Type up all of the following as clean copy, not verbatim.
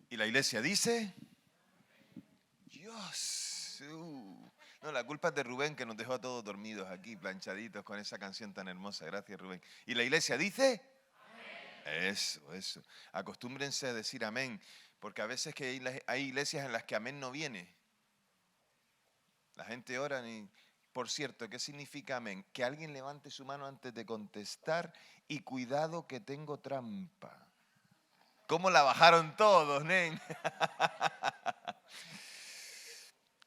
Y la iglesia dice, Dios. No, la culpa es de Rubén, que nos dejó a todos dormidos aquí, planchaditos con esa canción tan hermosa. Gracias, Rubén. Y la iglesia dice, eso. Acostúmbrense a decir amén, porque a veces que hay iglesias en las que amén no viene. La gente ora y... Por cierto, ¿qué significa amén? Que alguien levante su mano antes de contestar y cuidado que tengo trampa. ¿Cómo la bajaron todos, nen?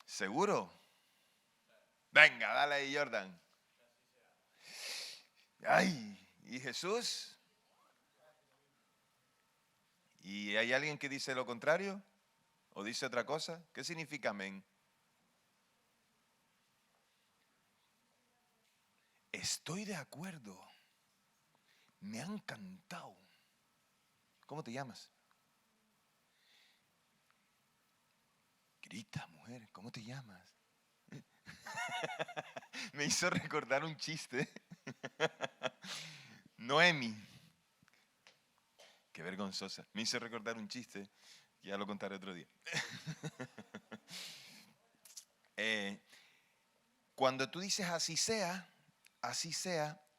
¿Seguro? Venga, dale ahí, Jordan. Ay, ¿y Jesús? ¿Y hay alguien que dice lo contrario? ¿O dice otra cosa? ¿Qué significa amén? Estoy de acuerdo. Me han cantado. ¿Cómo te llamas? Grita, mujer, ¿cómo te llamas? Me hizo recordar un chiste. Noemi. Qué vergonzosa. Me hizo recordar un chiste. Ya lo contaré otro día. Cuando tú dices así sea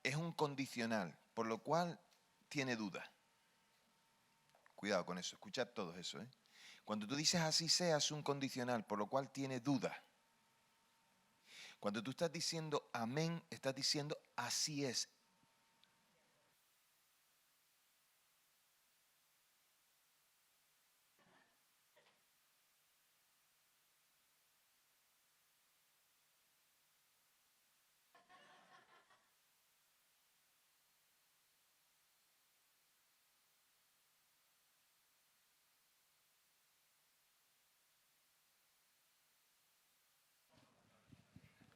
es un condicional, por lo cual tiene duda. Cuidado con eso, escuchad todo eso. Cuando tú dices así sea es un condicional, por lo cual tiene duda. Cuando tú estás diciendo amén, estás diciendo así es.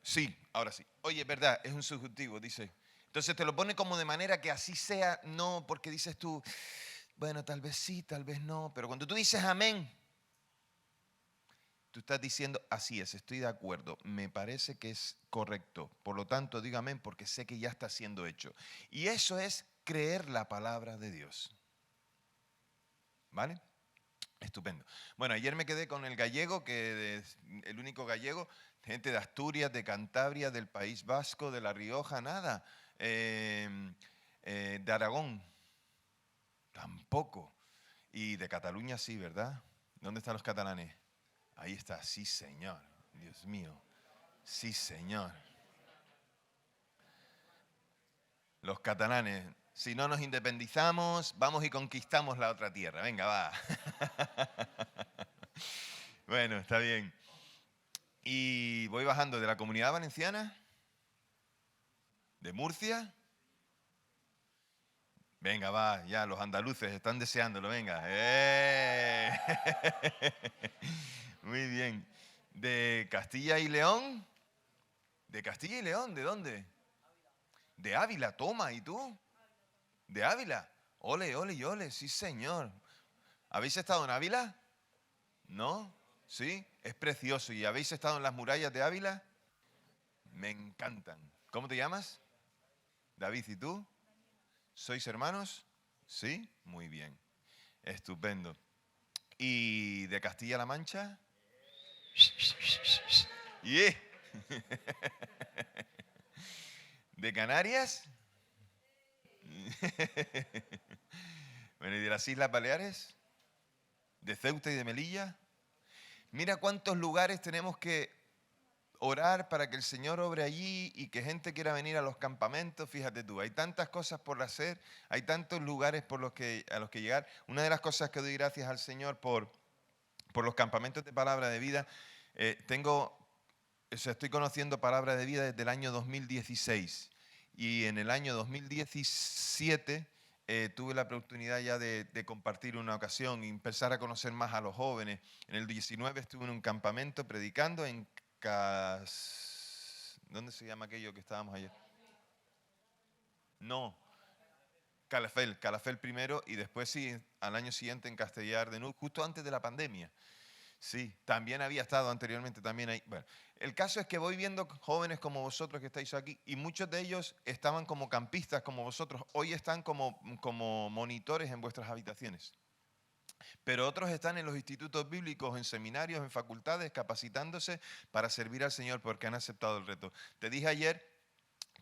Sí, ahora sí. Oye, es verdad, es un subjuntivo, dice. Entonces te lo pone como de manera que así sea, no, porque dices tú, bueno, tal vez sí, tal vez no. Pero cuando tú dices amén, tú estás diciendo así es, estoy de acuerdo, me parece que es correcto. Por lo tanto, digo amén porque sé que ya está siendo hecho. Y eso es creer la palabra de Dios. ¿Vale? Estupendo. Bueno, ayer me quedé con el gallego, que es el único gallego, gente de Asturias, de Cantabria, del País Vasco, de La Rioja, nada. De Aragón, tampoco. Y de Cataluña sí, ¿verdad? ¿Dónde están los catalanes? Ahí está, sí señor, Dios mío, sí señor. Los catalanes, si no nos independizamos, vamos y conquistamos la otra tierra. Venga, va. Bueno, está bien. Y voy bajando de la Comunidad Valenciana, de Murcia. Venga, va, ya, los andaluces están deseándolo, venga. Muy bien. De Castilla y León. ¿De Castilla y León? ¿De dónde? De Ávila, toma, ¿y tú? De Ávila. Ole, ole y ole, sí señor. ¿Habéis estado en Ávila? ¿No? ¿Sí? Es precioso. ¿Y habéis estado en las murallas de Ávila? Me encantan. ¿Cómo te llamas? David, ¿y tú? ¿Sois hermanos? ¿Sí? Muy bien. Estupendo. ¿Y de Castilla-La Mancha? Yeah. ¿De Canarias? Bueno, ¿y de las Islas Baleares? ¿De Ceuta y de Melilla? Mira cuántos lugares tenemos que orar para que el Señor obre allí y que gente quiera venir a los campamentos. Fíjate tú, hay tantas cosas por hacer, hay tantos lugares a los que llegar. Una de las cosas que doy gracias al Señor por los campamentos de Palabra de Vida, estoy conociendo Palabra de Vida desde el año 2016 y en el año 2017 tuve la oportunidad ya de compartir una ocasión y empezar a conocer más a los jóvenes. En el 19 estuve en un campamento predicando en ¿Dónde se llama aquello que estábamos ayer? No, Calafell primero y después sí, al año siguiente en Castellar de Nuc, justo antes de la pandemia. Sí, también había estado anteriormente también ahí. Bueno, el caso es que voy viendo jóvenes como vosotros que estáis aquí y muchos de ellos estaban como campistas como vosotros. Hoy están como monitores en vuestras habitaciones. Pero otros están en los institutos bíblicos, en seminarios, en facultades, capacitándose para servir al Señor porque han aceptado el reto. Te dije ayer,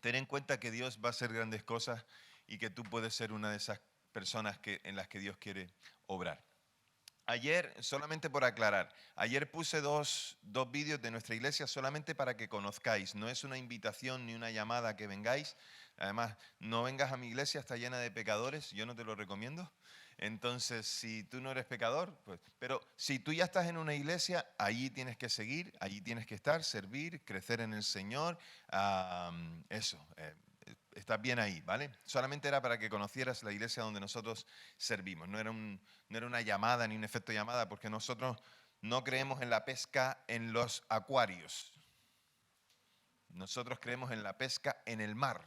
ten en cuenta que Dios va a hacer grandes cosas y que tú puedes ser una de esas personas en las que Dios quiere obrar. Ayer, solamente por aclarar, ayer puse dos vídeos de nuestra iglesia solamente para que conozcáis. No es una invitación ni una llamada a que vengáis. Además, no vengas a mi iglesia, está llena de pecadores, yo no te lo recomiendo. Entonces, si tú no eres pecador, pues, pero si tú ya estás en una iglesia, allí tienes que seguir, allí tienes que estar, servir, crecer en el Señor. Estás bien ahí, ¿vale? Solamente era para que conocieras la iglesia donde nosotros servimos. No era una llamada ni un efecto llamada, porque nosotros no creemos en la pesca en los acuarios. Nosotros creemos en la pesca en el mar.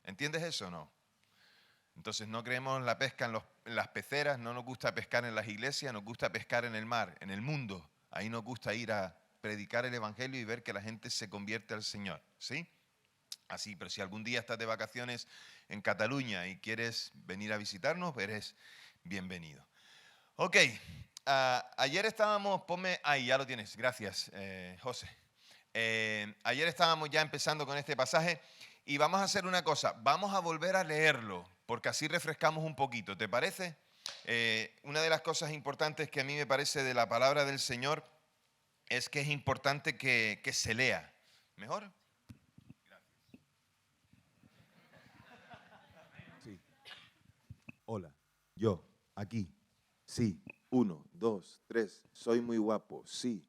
¿Entiendes eso o no? Entonces no creemos en la pesca en las peceras, no nos gusta pescar en las iglesias, nos gusta pescar en el mar, en el mundo. Ahí nos gusta ir a predicar el evangelio y ver que la gente se convierte al Señor, ¿sí? Así, pero si algún día estás de vacaciones en Cataluña y quieres venir a visitarnos, eres bienvenido. Ok, ayer estábamos, ponme ahí, ya lo tienes, gracias José. Ayer estábamos ya empezando con este pasaje y vamos a hacer una cosa, vamos a volver a leerlo, porque así refrescamos un poquito, ¿te parece? Una de las cosas importantes que a mí me parece de la palabra del Señor es que es importante que se lea. ¿Mejor? Sí. Hola, yo, aquí. Sí, 1, 2, 3. Soy muy guapo. Sí,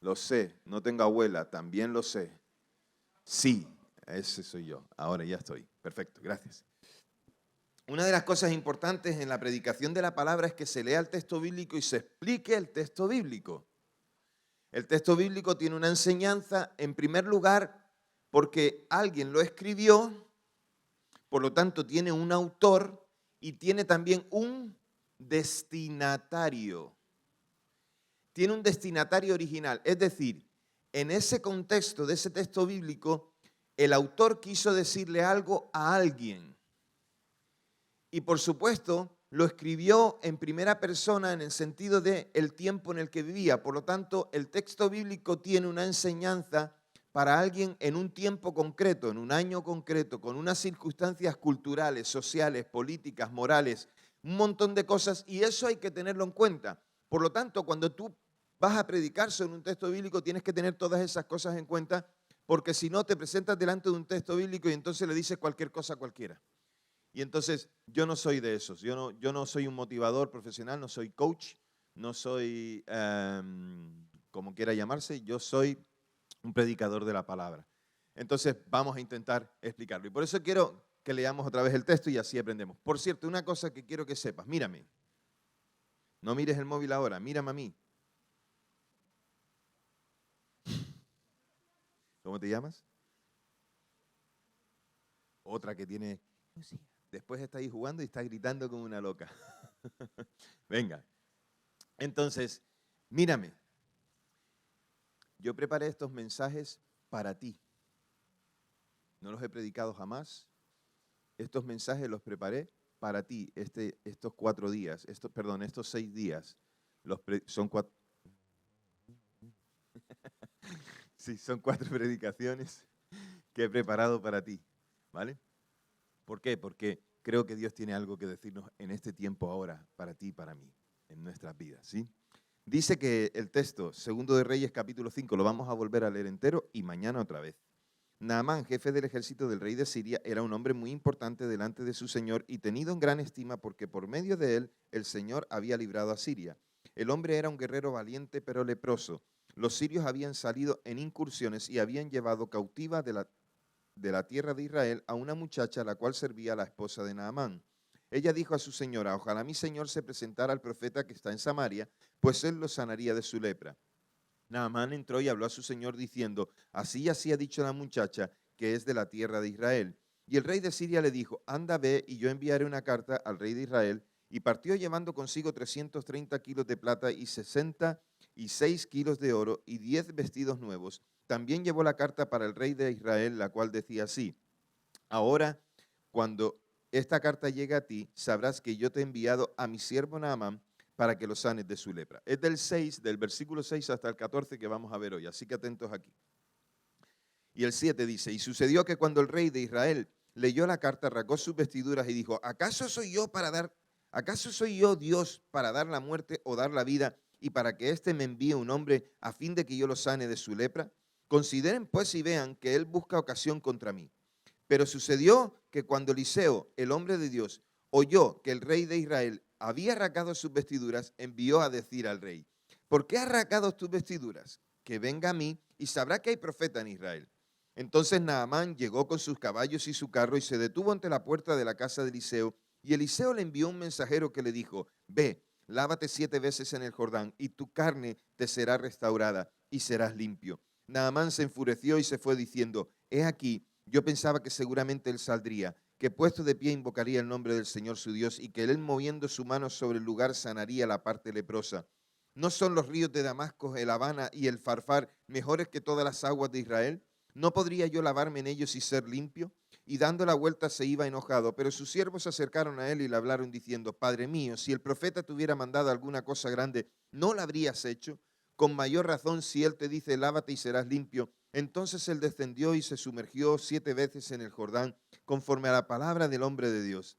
lo sé. No tengo abuela. También lo sé. Sí, ese soy yo. Ahora ya estoy. Perfecto, gracias. Una de las cosas importantes en la predicación de la palabra es que se lea el texto bíblico y se explique el texto bíblico. El texto bíblico tiene una enseñanza, en primer lugar, porque alguien lo escribió, por lo tanto tiene un autor y tiene también un destinatario. Tiene un destinatario original, es decir, en ese contexto de ese texto bíblico, el autor quiso decirle algo a alguien. Y por supuesto, lo escribió en primera persona en el sentido de el tiempo en el que vivía. Por lo tanto, el texto bíblico tiene una enseñanza para alguien en un tiempo concreto, en un año concreto, con unas circunstancias culturales, sociales, políticas, morales, un montón de cosas, y eso hay que tenerlo en cuenta. Por lo tanto, cuando tú vas a predicar sobre un texto bíblico, tienes que tener todas esas cosas en cuenta, porque si no, te presentas delante de un texto bíblico y entonces le dices cualquier cosa a cualquiera. Y entonces yo no soy de esos, yo no soy un motivador profesional, no soy coach, no soy como quiera llamarse, yo soy un predicador de la palabra. Entonces vamos a intentar explicarlo. Y por eso quiero que leamos otra vez el texto y así aprendemos. Por cierto, una cosa que quiero que sepas, mírame. No mires el móvil ahora, mírame a mí. ¿Cómo te llamas? Otra que tiene... Después está ahí jugando y está gritando como una loca. Venga. Entonces, mírame. Yo preparé estos mensajes para ti. No los he predicado jamás. Estos mensajes los preparé para ti estos 4 días. Estos 6 días. Son 4. Sí, son 4 predicaciones que he preparado para ti. ¿Vale? ¿Por qué? Porque creo que Dios tiene algo que decirnos en este tiempo ahora, para ti y para mí, en nuestras vidas, ¿sí? Dice que el texto, 2 de Reyes, capítulo 5, lo vamos a volver a leer entero y mañana otra vez. Naamán, jefe del ejército del rey de Siria, era un hombre muy importante delante de su señor y tenido en gran estima porque por medio de él el Señor había librado a Siria. El hombre era un guerrero valiente pero leproso. Los sirios habían salido en incursiones y habían llevado cautiva de la tierra de Israel a una muchacha a la cual servía la esposa de Naamán. Ella dijo a su señora, ojalá mi señor se presentara al profeta que está en Samaria, pues él lo sanaría de su lepra. Naamán entró y habló a su señor diciendo, así y así ha dicho la muchacha que es de la tierra de Israel. Y el rey de Siria le dijo, anda, ve y yo enviaré una carta al rey de Israel. Y partió llevando consigo 330 kilos de plata y 66 kilos de oro y 10 vestidos nuevos. También llevó la carta para el rey de Israel, la cual decía así, ahora, cuando esta carta llegue a ti, sabrás que yo te he enviado a mi siervo Naamán para que lo sanes de su lepra. Es del versículo 6 hasta el 14 que vamos a ver hoy, así que atentos aquí. Y el 7 dice, y sucedió que cuando el rey de Israel leyó la carta, rasgó sus vestiduras y dijo, ¿acaso soy yo Dios para dar la muerte o dar la vida y para que éste me envíe un hombre a fin de que yo lo sane de su lepra? Consideren pues y vean que él busca ocasión contra mí. Pero sucedió que cuando Eliseo, el hombre de Dios, oyó que el rey de Israel había rasgado sus vestiduras, envió a decir al rey, ¿por qué has rasgado tus vestiduras? Que venga a mí y sabrá que hay profeta en Israel. Entonces Naamán llegó con sus caballos y su carro y se detuvo ante la puerta de la casa de Eliseo. Y Eliseo le envió un mensajero que le dijo, ve, lávate 7 veces en el Jordán y tu carne te será restaurada y serás limpio. Naamán se enfureció y se fue diciendo, he aquí, yo pensaba que seguramente él saldría, que puesto de pie invocaría el nombre del Señor su Dios y que él moviendo su mano sobre el lugar sanaría la parte leprosa. ¿No son los ríos de Damasco, el Habana y el Farfar mejores que todas las aguas de Israel? ¿No podría yo lavarme en ellos y ser limpio? Y dando la vuelta se iba enojado, pero sus siervos se acercaron a él y le hablaron diciendo, Padre mío, si el profeta te hubiera mandado alguna cosa grande, ¿no la habrías hecho? Con mayor razón, si él te dice, lávate y serás limpio. Entonces él descendió y se sumergió 7 veces en el Jordán, conforme a la palabra del hombre de Dios.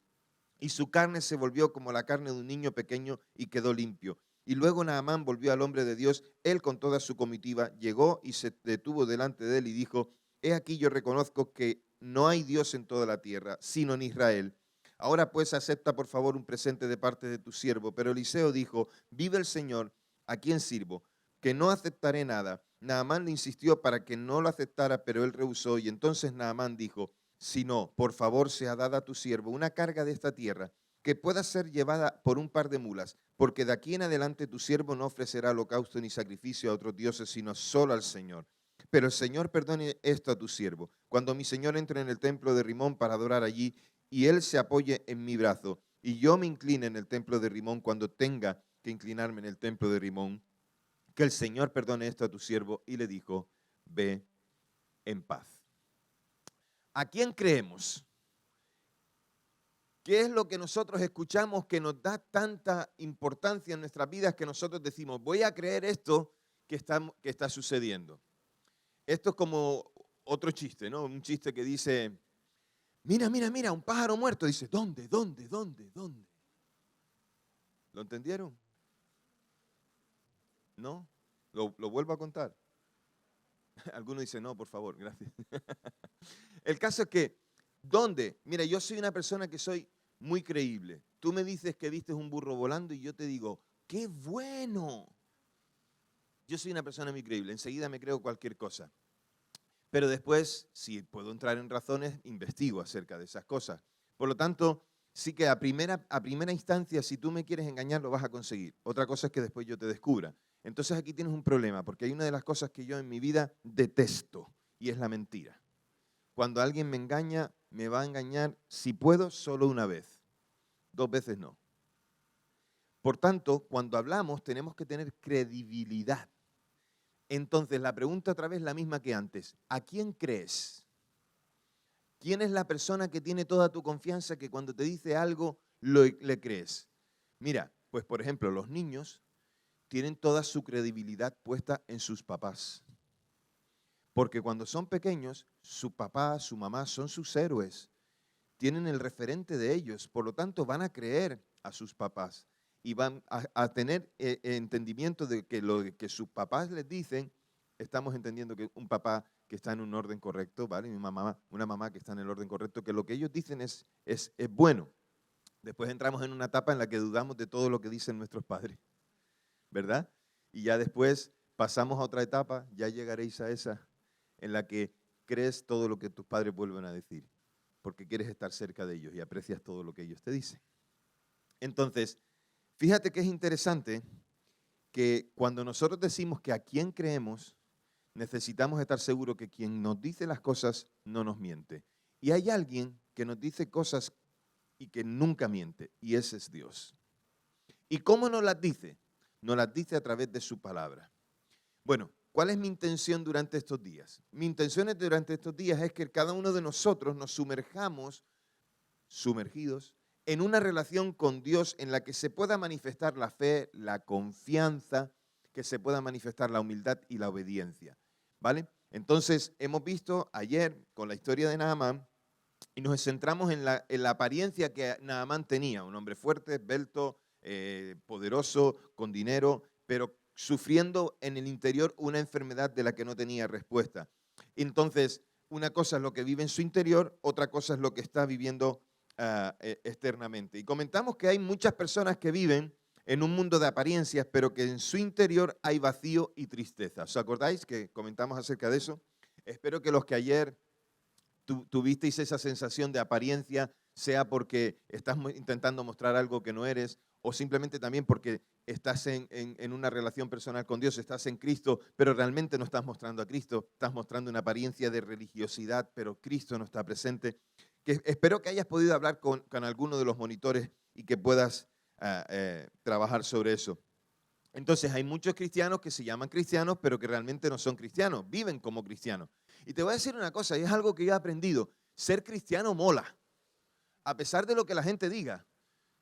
Y su carne se volvió como la carne de un niño pequeño y quedó limpio. Y luego Naamán volvió al hombre de Dios, él con toda su comitiva, llegó y se detuvo delante de él y dijo, he aquí yo reconozco que no hay Dios en toda la tierra, sino en Israel. Ahora pues acepta por favor un presente de parte de tu siervo. Pero Eliseo dijo, vive el Señor, ¿a quien sirvo? Que no aceptaré nada. Naamán le insistió para que no lo aceptara, pero él rehusó. Y entonces Naamán dijo, si no, por favor sea dada a tu siervo una carga de esta tierra, que pueda ser llevada por un par de mulas, porque de aquí en adelante tu siervo no ofrecerá holocausto ni sacrificio a otros dioses, sino solo al Señor. Pero el Señor perdone esto a tu siervo. Cuando mi Señor entre en el templo de Rimón para adorar allí, y él se apoye en mi brazo, y yo me incline en el templo de Rimón cuando tenga que inclinarme en el templo de Rimón, que el Señor perdone esto a tu siervo. Y le dijo, ve en paz. ¿A quién creemos? ¿Qué es lo que nosotros escuchamos que nos da tanta importancia en nuestras vidas que nosotros decimos, voy a creer esto que está sucediendo? Esto es como otro chiste, ¿no? Un chiste que dice, mira, mira, mira, un pájaro muerto. Dice, ¿dónde, dónde, dónde, dónde? ¿Lo entendieron? ¿No? ¿Lo vuelvo a contar? Algunos dicen, no, por favor, gracias. El caso es que, ¿dónde? Mira, yo soy una persona que soy muy creíble. Tú me dices que viste un burro volando y yo te digo, ¡qué bueno! Yo soy una persona muy creíble, enseguida me creo cualquier cosa. Pero después, si puedo entrar en razones, investigo acerca de esas cosas. Por lo tanto, sí que a primera instancia, si tú me quieres engañar, lo vas a conseguir. Otra cosa es que después yo te descubra. Entonces aquí tienes un problema, porque hay una de las cosas que yo en mi vida detesto, y es la mentira. Cuando alguien me engaña, me va a engañar, si puedo, solo una vez. 2 veces no. Por tanto, cuando hablamos, tenemos que tener credibilidad. Entonces, la pregunta otra vez es la misma que antes. ¿A quién crees? ¿Quién es la persona que tiene toda tu confianza que cuando te dice algo le crees? Mira, pues por ejemplo, los niños tienen toda su credibilidad puesta en sus papás. Porque cuando son pequeños, su papá, su mamá son sus héroes. Tienen el referente de ellos. Por lo tanto, van a creer a sus papás. Y van a tener entendimiento de que lo que sus papás les dicen, estamos entendiendo que un papá que está en un orden correcto, ¿vale? Y una mamá que está en el orden correcto, que lo que ellos dicen es bueno. Después entramos en una etapa en la que dudamos de todo lo que dicen nuestros padres, ¿verdad? Y ya después pasamos a otra etapa, ya llegaréis a esa, en la que crees todo lo que tus padres vuelven a decir, porque quieres estar cerca de ellos y aprecias todo lo que ellos te dicen. Entonces, fíjate que es interesante que cuando nosotros decimos que a quién creemos, necesitamos estar seguros que quien nos dice las cosas no nos miente. Y hay alguien que nos dice cosas y que nunca miente, y ese es Dios. ¿Y cómo nos las dice? Nos las dice a través de su palabra. Bueno, ¿cuál es mi intención durante estos días? Mi intención durante estos días es que cada uno de nosotros nos sumergidos en una relación con Dios en la que se pueda manifestar la fe, la confianza, que se pueda manifestar la humildad y la obediencia, ¿vale? Entonces, hemos visto ayer con la historia de Naamán y nos centramos en la apariencia que Naamán tenía, un hombre fuerte, esbelto, poderoso, con dinero, pero sufriendo en el interior una enfermedad de la que no tenía respuesta. Entonces, una cosa es lo que vive en su interior, otra cosa es lo que está viviendo externamente. Y comentamos que hay muchas personas que viven en un mundo de apariencias, pero que en su interior hay vacío y tristeza. ¿Os acordáis que comentamos acerca de eso? Espero que los que ayer tuvisteis esa sensación de apariencia, sea porque estás intentando mostrar algo que no eres, o simplemente también porque estás en una relación personal con Dios, estás en Cristo, pero realmente no estás mostrando a Cristo, estás mostrando una apariencia de religiosidad, pero Cristo no está presente. Que espero que hayas podido hablar con alguno de los monitores y que puedas trabajar sobre eso. Entonces hay muchos cristianos que se llaman cristianos, pero que realmente no son cristianos, viven como cristianos. Y te voy a decir una cosa, y es algo que yo he aprendido, ser cristiano mola, a pesar de lo que la gente diga.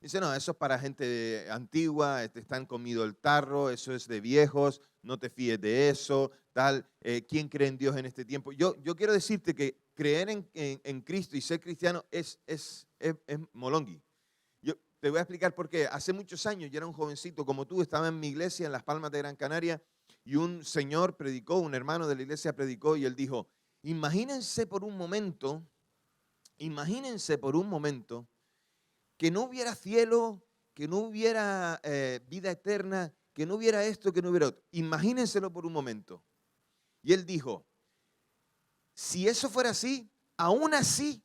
Dice, no, eso es para gente antigua, están comido el tarro, eso es de viejos, no te fíes de eso, tal. ¿Quién cree en Dios en este tiempo? Yo quiero decirte que creer en Cristo y ser cristiano es molongui. Yo te voy a explicar por qué. Hace muchos años, yo era un jovencito como tú, estaba en mi iglesia en Las Palmas de Gran Canaria y un señor predicó, un hermano de la iglesia predicó y él dijo, imagínense por un momento que no hubiera cielo, que no hubiera vida eterna, que no hubiera esto, que no hubiera otro. Imagínenselo por un momento. Y él dijo, si eso fuera así, aún así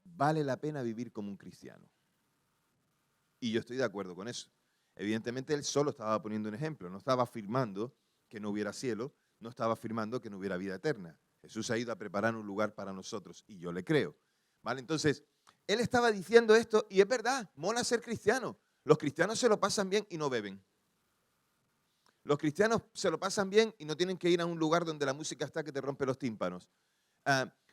vale la pena vivir como un cristiano. Y yo estoy de acuerdo con eso. Evidentemente él solo estaba poniendo un ejemplo, no estaba afirmando que no hubiera cielo, no estaba afirmando que no hubiera vida eterna. Jesús ha ido a preparar un lugar para nosotros y yo le creo. ¿Vale? Entonces, él estaba diciendo esto y es verdad, mola ser cristiano. Los cristianos se lo pasan bien y no beben. Los cristianos se lo pasan bien y no tienen que ir a un lugar donde la música está que te rompe los tímpanos.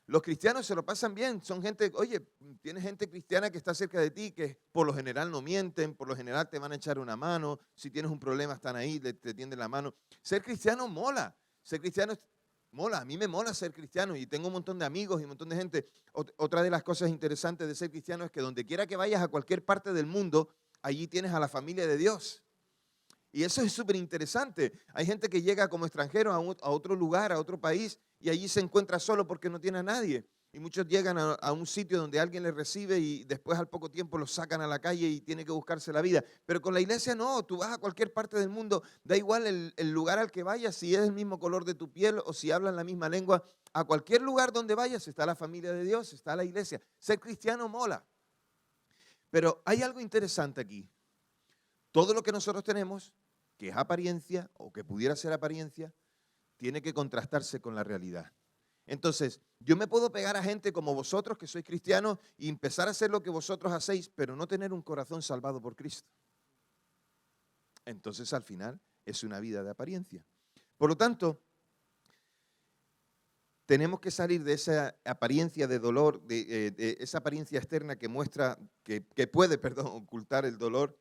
Los cristianos se lo pasan bien, son gente, oye, tienes gente cristiana que está cerca de ti, que por lo general no mienten, por lo general te van a echar una mano, si tienes un problema están ahí, te tienden la mano. Ser cristiano mola, ser cristiano mola, a mí me mola ser cristiano y tengo un montón de amigos y un montón de gente. Otra de las cosas interesantes de ser cristiano es que donde quiera que vayas a cualquier parte del mundo, allí tienes a la familia de Dios. Y eso es súper interesante. Hay gente que llega como extranjero a otro lugar, a otro país, y allí se encuentra solo porque no tiene a nadie. Y muchos llegan a un sitio donde alguien les recibe y después al poco tiempo los sacan a la calle y tiene que buscarse la vida. Pero con la iglesia no, tú vas a cualquier parte del mundo, da igual el lugar al que vayas, si es el mismo color de tu piel o si hablan la misma lengua, a cualquier lugar donde vayas está la familia de Dios, está la iglesia. Ser cristiano mola. Pero hay algo interesante aquí. Todo lo que nosotros tenemos, que es apariencia o que pudiera ser apariencia, tiene que contrastarse con la realidad. Entonces, yo me puedo pegar a gente como vosotros, que sois cristianos, y empezar a hacer lo que vosotros hacéis, pero no tener un corazón salvado por Cristo. Entonces, al final, es una vida de apariencia. Por lo tanto, tenemos que salir de esa apariencia de dolor, de esa apariencia externa que muestra, que puede, ocultar el dolor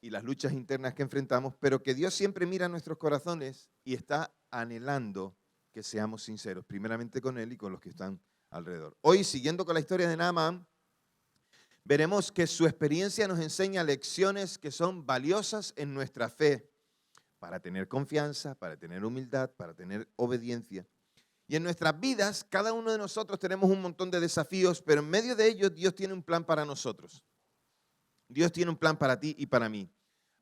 y las luchas internas que enfrentamos, pero que Dios siempre mira nuestros corazones y está anhelando que seamos sinceros, primeramente con Él y con los que están alrededor. Hoy, siguiendo con la historia de Naamán, veremos que su experiencia nos enseña lecciones que son valiosas en nuestra fe, para tener confianza, para tener humildad, para tener obediencia. Y en nuestras vidas, cada uno de nosotros tenemos un montón de desafíos, pero en medio de ellos Dios tiene un plan para nosotros. Dios tiene un plan para ti y para mí.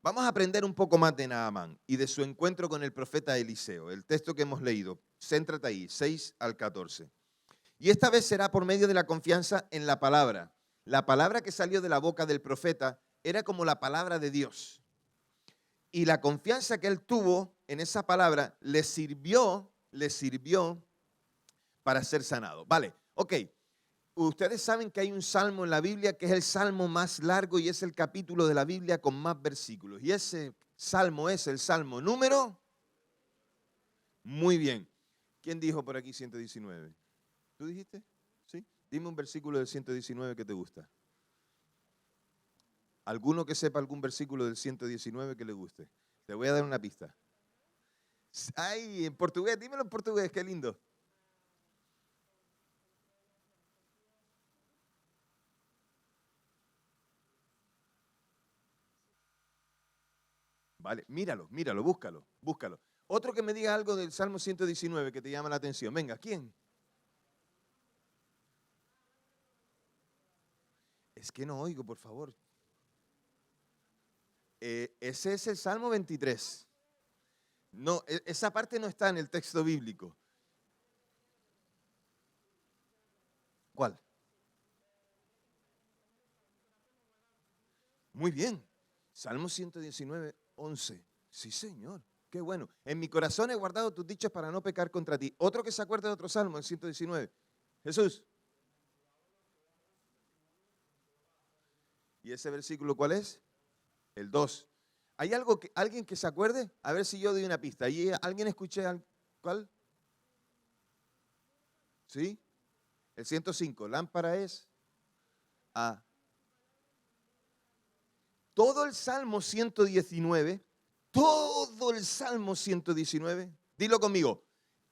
Vamos a aprender un poco más de Naamán y de su encuentro con el profeta Eliseo. El texto que hemos leído, céntrate ahí, 6 al 14. Y esta vez será por medio de la confianza en la palabra. La palabra que salió de la boca del profeta era como la palabra de Dios. Y la confianza que él tuvo en esa palabra le sirvió para ser sanado. Vale, ok. Ustedes saben que hay un salmo en la Biblia que es el salmo más largo y es el capítulo de la Biblia con más versículos. Y ese salmo es el salmo número. Muy bien. ¿Quién dijo por aquí 119? ¿Tú dijiste? ¿Sí? Dime un versículo del 119 que te gusta. ¿Alguno que sepa algún versículo del 119 que le guste? Te voy a dar una pista. Ay, en portugués, dímelo en portugués, qué lindo. Vale, míralo, búscalo. Otro que me diga algo del Salmo 119 que te llama la atención. Venga, ¿quién? Es que no oigo, por favor. Ese es el Salmo 23. No, esa parte no está en el texto bíblico. ¿Cuál? Muy bien. Salmo 119, 11. Sí, Señor. Qué bueno. En mi corazón he guardado tus dichos para no pecar contra ti. Otro que se acuerde de otro salmo, el 119. Jesús. ¿Y ese versículo cuál es? El 2. ¿Hay alguien que se acuerde? A ver si yo doy una pista. ¿Alguien escuché? ¿Cuál? ¿Sí? El 105. Lámpara es a... Todo el Salmo 119, dilo conmigo,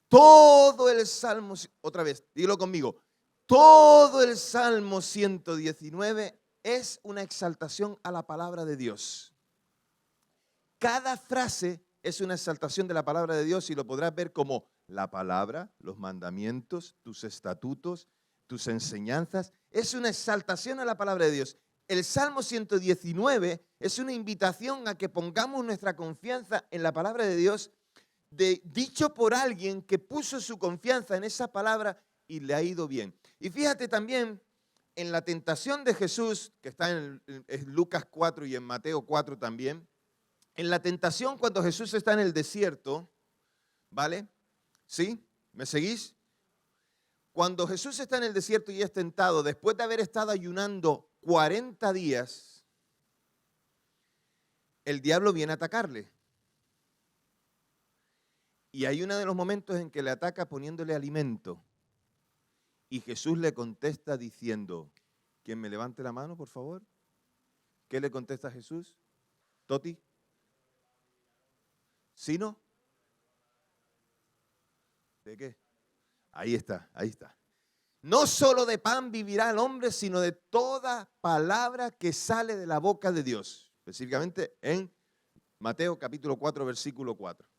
todo el Salmo, otra vez, dilo conmigo, todo el Salmo 119 es una exaltación a la palabra de Dios. Cada frase es una exaltación de la palabra de Dios y lo podrás ver como la palabra, los mandamientos, tus estatutos, tus enseñanzas. Es una exaltación a la palabra de Dios. El Salmo 119 es una invitación a que pongamos nuestra confianza en la palabra de Dios, dicho por alguien que puso su confianza en esa palabra y le ha ido bien. Y fíjate también en la tentación de Jesús, que está en Lucas 4 y en Mateo 4 también. En la tentación cuando Jesús está en el desierto, ¿vale? ¿Sí? ¿Me seguís? Cuando Jesús está en el desierto y es tentado, después de haber estado ayunando 40 días, el diablo viene a atacarle. Y hay uno de los momentos en que le ataca poniéndole alimento. Y Jesús le contesta diciendo, ¿quién me levante la mano, por favor? ¿Qué le contesta Jesús? ¿Toti? ¿Sí no? ¿De qué? Ahí está. No solo de pan vivirá el hombre, sino de toda palabra que sale de la boca de Dios. Específicamente en Mateo capítulo 4, versículo 4.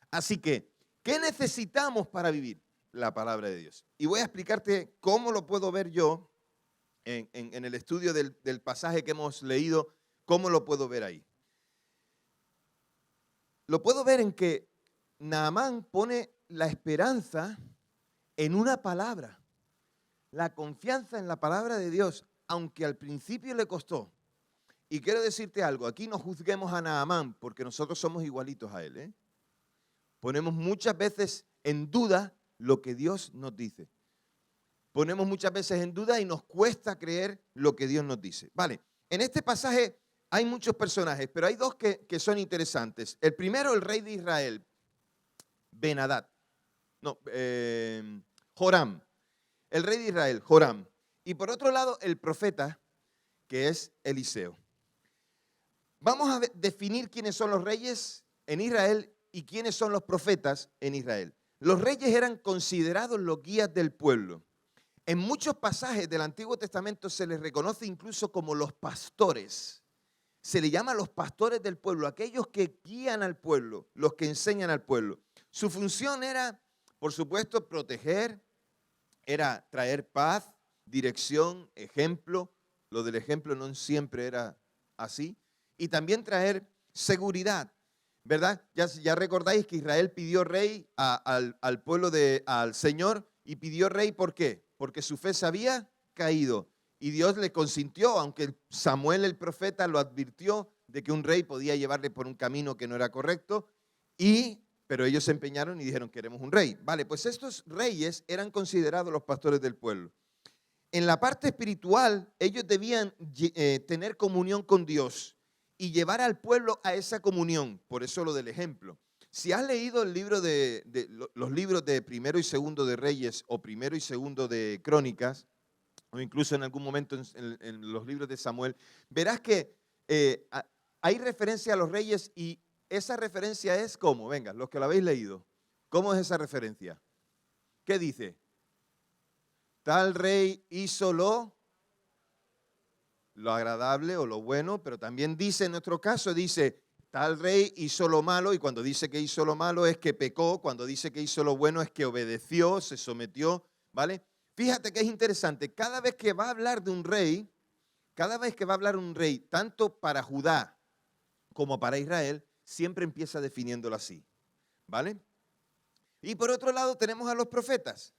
Así que, ¿qué necesitamos para vivir? La palabra de Dios. Y voy a explicarte cómo lo puedo ver yo en el estudio del pasaje que hemos leído, cómo lo puedo ver ahí. Lo puedo ver en que Naamán pone la esperanza en una palabra. La confianza en la palabra de Dios, aunque al principio le costó. Y quiero decirte algo, aquí no juzguemos a Naamán, porque nosotros somos igualitos a él, ¿eh? Ponemos muchas veces en duda lo que Dios nos dice. Ponemos muchas veces en duda y nos cuesta creer lo que Dios nos dice. Vale, en este pasaje hay muchos personajes, pero hay dos que son interesantes. El primero, el rey de Israel, Joram. El rey de Israel, Joram. Y por otro lado, el profeta, que es Eliseo. Vamos a definir quiénes son los reyes en Israel y quiénes son los profetas en Israel. Los reyes eran considerados los guías del pueblo. En muchos pasajes del Antiguo Testamento se les reconoce incluso como los pastores. Se les llama los pastores del pueblo, aquellos que guían al pueblo, los que enseñan al pueblo. Su función era, por supuesto, proteger, era traer paz, dirección, ejemplo. Lo del ejemplo no siempre era así. Y también traer seguridad, ¿verdad? Ya recordáis que Israel pidió rey al pueblo, al Señor, y pidió rey, ¿por qué? Porque su fe se había caído. Y Dios le consintió, aunque Samuel el profeta lo advirtió de que un rey podía llevarle por un camino que no era correcto, pero ellos se empeñaron y dijeron, queremos un rey. Vale, pues estos reyes eran considerados los pastores del pueblo. En la parte espiritual, ellos debían tener comunión con Dios y llevar al pueblo a esa comunión. Por eso lo del ejemplo. Si has leído el libro los libros de Primero y Segundo de Reyes o Primero y Segundo de Crónicas, o incluso en algún momento en los libros de Samuel, verás que hay referencia a los reyes y esa referencia es ¿cómo? Venga, los que lo habéis leído. ¿Cómo es esa referencia? ¿Qué dice? Tal rey hizo lo agradable o lo bueno, pero también dice, en nuestro caso, dice, tal rey hizo lo malo, y cuando dice que hizo lo malo es que pecó, cuando dice que hizo lo bueno es que obedeció, se sometió, ¿vale? Fíjate que es interesante, cada vez que va a hablar de un rey, cada vez que va a hablar un rey, tanto para Judá como para Israel, siempre empieza definiéndolo así, ¿vale? Y por otro lado tenemos a los profetas.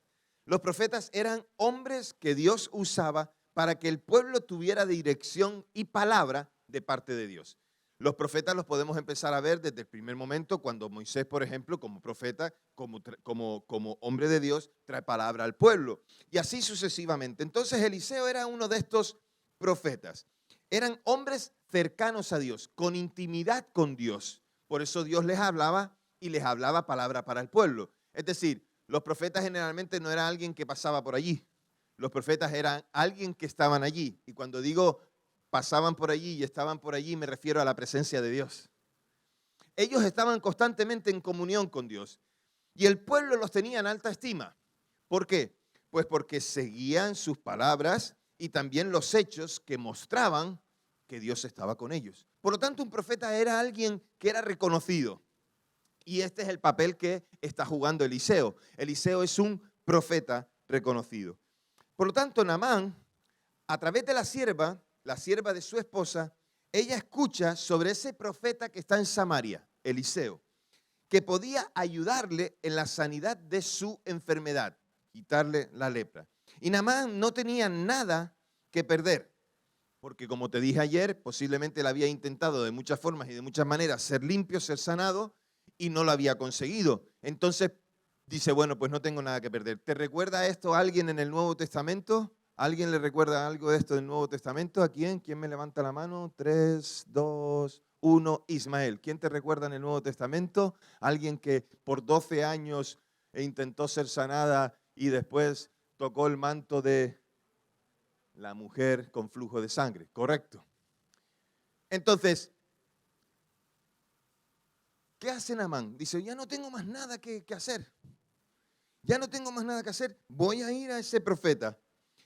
Los profetas eran hombres que Dios usaba para que el pueblo tuviera dirección y palabra de parte de Dios. Los profetas los podemos empezar a ver desde el primer momento cuando Moisés, por ejemplo, como profeta, como hombre de Dios, trae palabra al pueblo. Y así sucesivamente. Entonces Eliseo era uno de estos profetas. Eran hombres cercanos a Dios, con intimidad con Dios. Por eso Dios les hablaba y les hablaba palabra para el pueblo. Es decir, los profetas generalmente no era alguien que pasaba por allí. Los profetas eran alguien que estaban allí. Y cuando digo pasaban por allí y estaban por allí, me refiero a la presencia de Dios. Ellos estaban constantemente en comunión con Dios. Y el pueblo los tenía en alta estima. ¿Por qué? Pues porque seguían sus palabras y también los hechos que mostraban que Dios estaba con ellos. Por lo tanto, un profeta era alguien que era reconocido. Y este es el papel que está jugando Eliseo. Eliseo es un profeta reconocido. Por lo tanto, Naamán, a través de la sierva de su esposa, ella escucha sobre ese profeta que está en Samaria, Eliseo, que podía ayudarle en la sanidad de su enfermedad, quitarle la lepra. Y Naamán no tenía nada que perder, porque como te dije ayer, posiblemente él había intentado de muchas formas y de muchas maneras ser limpio, ser sanado, y no lo había conseguido. Entonces dice, bueno, pues no tengo nada que perder. ¿Te recuerda esto a alguien en el Nuevo Testamento? ¿Alguien le recuerda algo de esto del Nuevo Testamento? ¿A quién? ¿Quién me levanta la mano? 3, 2, 1. Ismael. ¿Quién te recuerda en el Nuevo Testamento? Alguien que por 12 años intentó ser sanada y después tocó el manto de la mujer con flujo de sangre. Correcto. Entonces, ¿qué hace Naamán? Dice, ya no tengo más nada que hacer. Ya no tengo más nada que hacer. Voy a ir a ese profeta.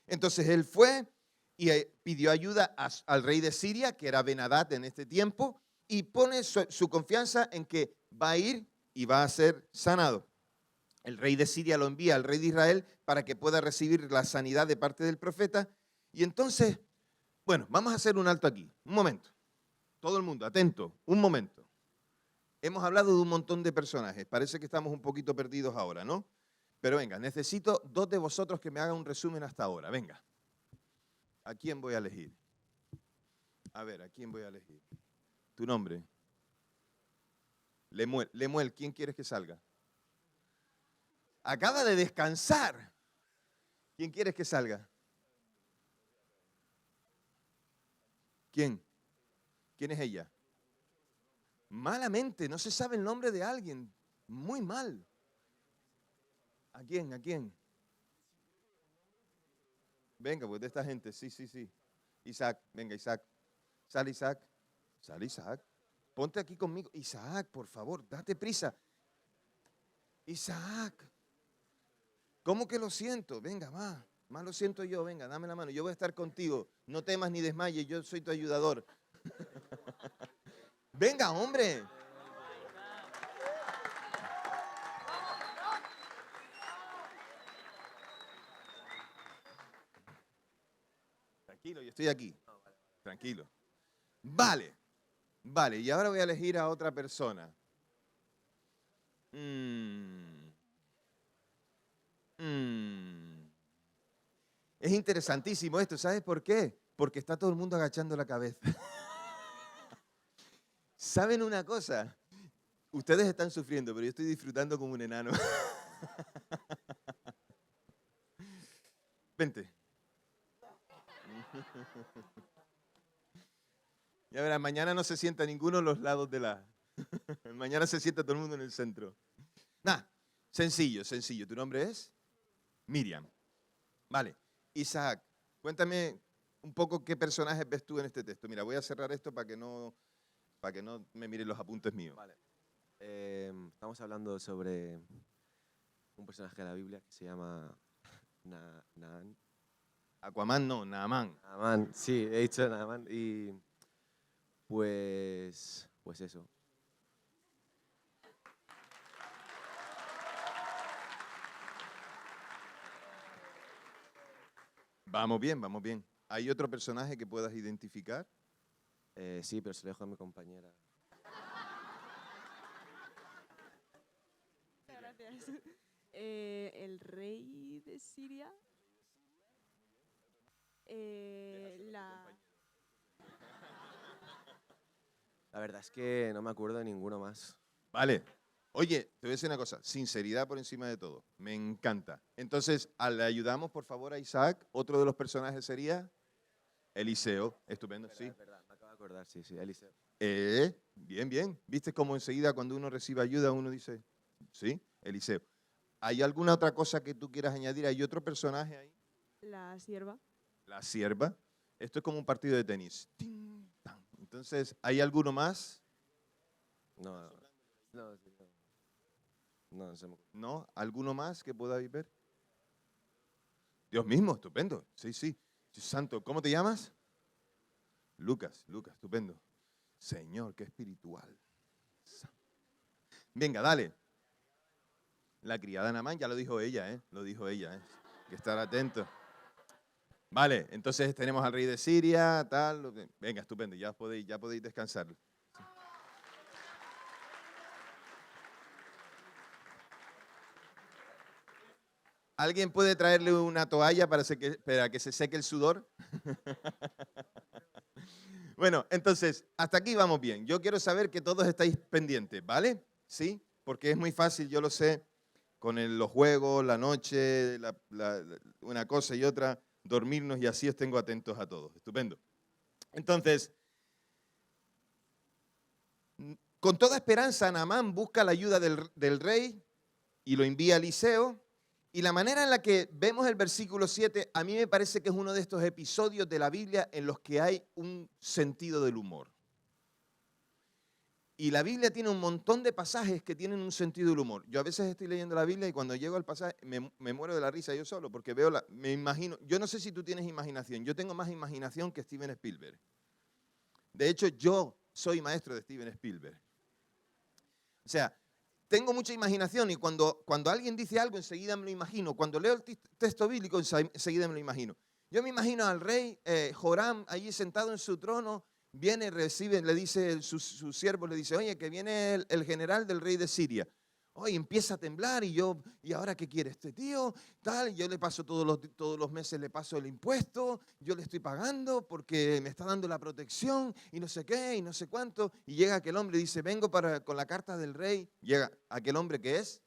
Entonces él fue y pidió ayuda al rey de Siria, que era Ben-Hadad en este tiempo, y pone su confianza en que va a ir y va a ser sanado. El rey de Siria lo envía al rey de Israel para que pueda recibir la sanidad de parte del profeta. Y entonces, bueno, vamos a hacer un alto aquí. Un momento. Todo el mundo, atento. Un momento. Hemos hablado de un montón de personajes. Parece que estamos un poquito perdidos ahora, ¿no? Pero venga, necesito 2 de vosotros que me hagan un resumen hasta ahora. Venga. ¿A quién voy a elegir? A ver, ¿a quién voy a elegir? ¿Tu nombre? Lemuel, ¿quién quieres que salga? Acaba de descansar. ¿Quién quieres que salga? ¿Quién? ¿Quién es ella? Malamente, no se sabe el nombre de alguien. Muy mal. ¿A quién? ¿A quién? Venga, pues de esta gente, sí. Isaac, venga, Isaac. Sal, Isaac. Sal, Isaac. Ponte aquí conmigo. Isaac, por favor, date prisa. Isaac. ¿Cómo que lo siento? Venga, va. Más lo siento yo, venga, dame la mano. Yo voy a estar contigo. No temas ni desmayes, yo soy tu ayudador. Venga, hombre. Tranquilo, yo estoy aquí. Tranquilo. Vale. Y ahora voy a elegir a otra persona. Es interesantísimo esto, ¿sabes por qué? Porque está todo el mundo agachando la cabeza. ¿Saben una cosa? Ustedes están sufriendo, pero yo estoy disfrutando como un enano. Vente. Ya verás, mañana no se sienta ninguno en los lados de la... Mañana se sienta todo el mundo en el centro. Nada, sencillo. ¿Tu nombre es? Miriam. Vale. Isaac, cuéntame un poco qué personajes ves tú en este texto. Mira, voy a cerrar esto para que no me miren los apuntes míos. Vale. Estamos hablando sobre un personaje de la Biblia que se llama Naamán. Aquaman no, Naamán. Naamán, sí, he dicho Naamán. Y pues eso. Vamos bien, vamos bien. ¿Hay otro personaje que puedas identificar? Sí, pero se lo dejo a mi compañera. Gracias. El rey de Siria. La verdad es que no me acuerdo de ninguno más. Vale. Oye, te voy a decir una cosa, sinceridad por encima de todo. Me encanta. Entonces, le ayudamos, por favor, a Isaac. Otro de los personajes sería Eliseo. Estupendo, sí. Es verdad, me acabo de acordar, sí, Eliseo. Bien, bien. ¿Viste cómo enseguida cuando uno recibe ayuda uno dice, sí, Eliseo? ¿Hay alguna otra cosa que tú quieras añadir? ¿Hay otro personaje ahí? La sierva. La sierva. Esto es como un partido de tenis. Tin, tan. Entonces, ¿hay alguno más? No, sí, no. No se me ocurre. ¿No? ¿Alguno más que pueda ver? Dios mismo, estupendo. Sí, sí. Santo, ¿cómo te llamas? Lucas, estupendo. Señor, qué espiritual. Venga, dale. La criada Naamán, ya lo dijo ella, ¿eh? Lo dijo ella, ¿eh? Hay que estar atento. Vale, entonces tenemos al rey de Siria, tal. Venga, estupendo, ya podéis descansar. ¿Alguien puede traerle una toalla para que se seque el sudor? Bueno, entonces, hasta aquí vamos bien. Yo quiero saber que todos estáis pendientes, ¿vale? ¿Sí? Porque es muy fácil, yo lo sé, con los juegos, la noche, una cosa y otra, dormirnos y así os tengo atentos a todos. Estupendo. Entonces, con toda esperanza, Naamán busca la ayuda del rey y lo envía a Eliseo. Y la manera en la que vemos el versículo 7, a mí me parece que es uno de estos episodios de la Biblia en los que hay un sentido del humor. Y la Biblia tiene un montón de pasajes que tienen un sentido del humor. Yo a veces estoy leyendo la Biblia y cuando llego al pasaje me muero de la risa yo solo, porque me imagino, yo no sé si tú tienes imaginación, yo tengo más imaginación que Steven Spielberg. De hecho, yo soy maestro de Steven Spielberg. O sea, tengo mucha imaginación y cuando alguien dice algo, enseguida me lo imagino. Cuando leo el texto bíblico, enseguida me lo imagino. Yo me imagino al rey Joram allí sentado en su trono, viene, recibe, le dice, su siervo le dice, oye, que viene el general del rey de Siria. Oye, empieza a temblar y ahora qué quiere este tío, tal, yo le paso todos los meses, le paso el impuesto, yo le estoy pagando porque me está dando la protección y no sé qué y no sé cuánto. Y llega aquel hombre y dice, vengo con la carta del rey. Llega aquel hombre que es,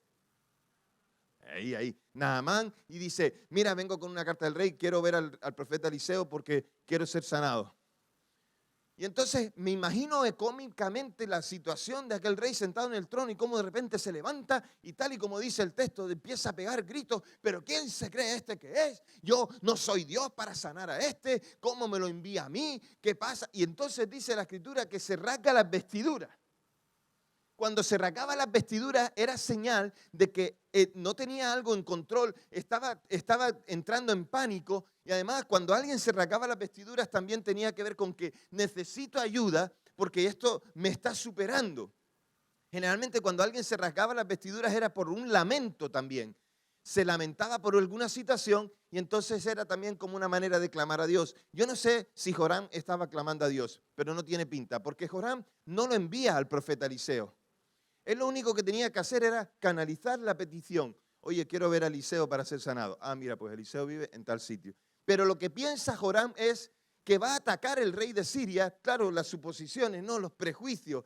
ahí, Naamán, y dice, mira, vengo con una carta del rey, quiero ver al profeta Eliseo porque quiero ser sanado. Y entonces me imagino cómicamente la situación de aquel rey sentado en el trono y cómo de repente se levanta y tal y como dice el texto, empieza a pegar gritos, pero ¿quién se cree este que es? Yo no soy Dios para sanar a este, ¿cómo me lo envía a mí? ¿Qué pasa? Y entonces dice la Escritura que se rasga las vestiduras. Cuando se rasgaba las vestiduras era señal de que no tenía algo en control, estaba entrando en pánico y además cuando alguien se rasgaba las vestiduras también tenía que ver con que necesito ayuda porque esto me está superando. Generalmente cuando alguien se rasgaba las vestiduras era por un lamento también. Se lamentaba por alguna situación y entonces era también como una manera de clamar a Dios. Yo no sé si Joram estaba clamando a Dios, pero no tiene pinta porque Joram no lo envía al profeta Eliseo. Él lo único que tenía que hacer era canalizar la petición. Oye, quiero ver a Eliseo para ser sanado. Ah, mira, pues Eliseo vive en tal sitio. Pero lo que piensa Joram es que va a atacar el rey de Siria. Claro, las suposiciones, no, los prejuicios.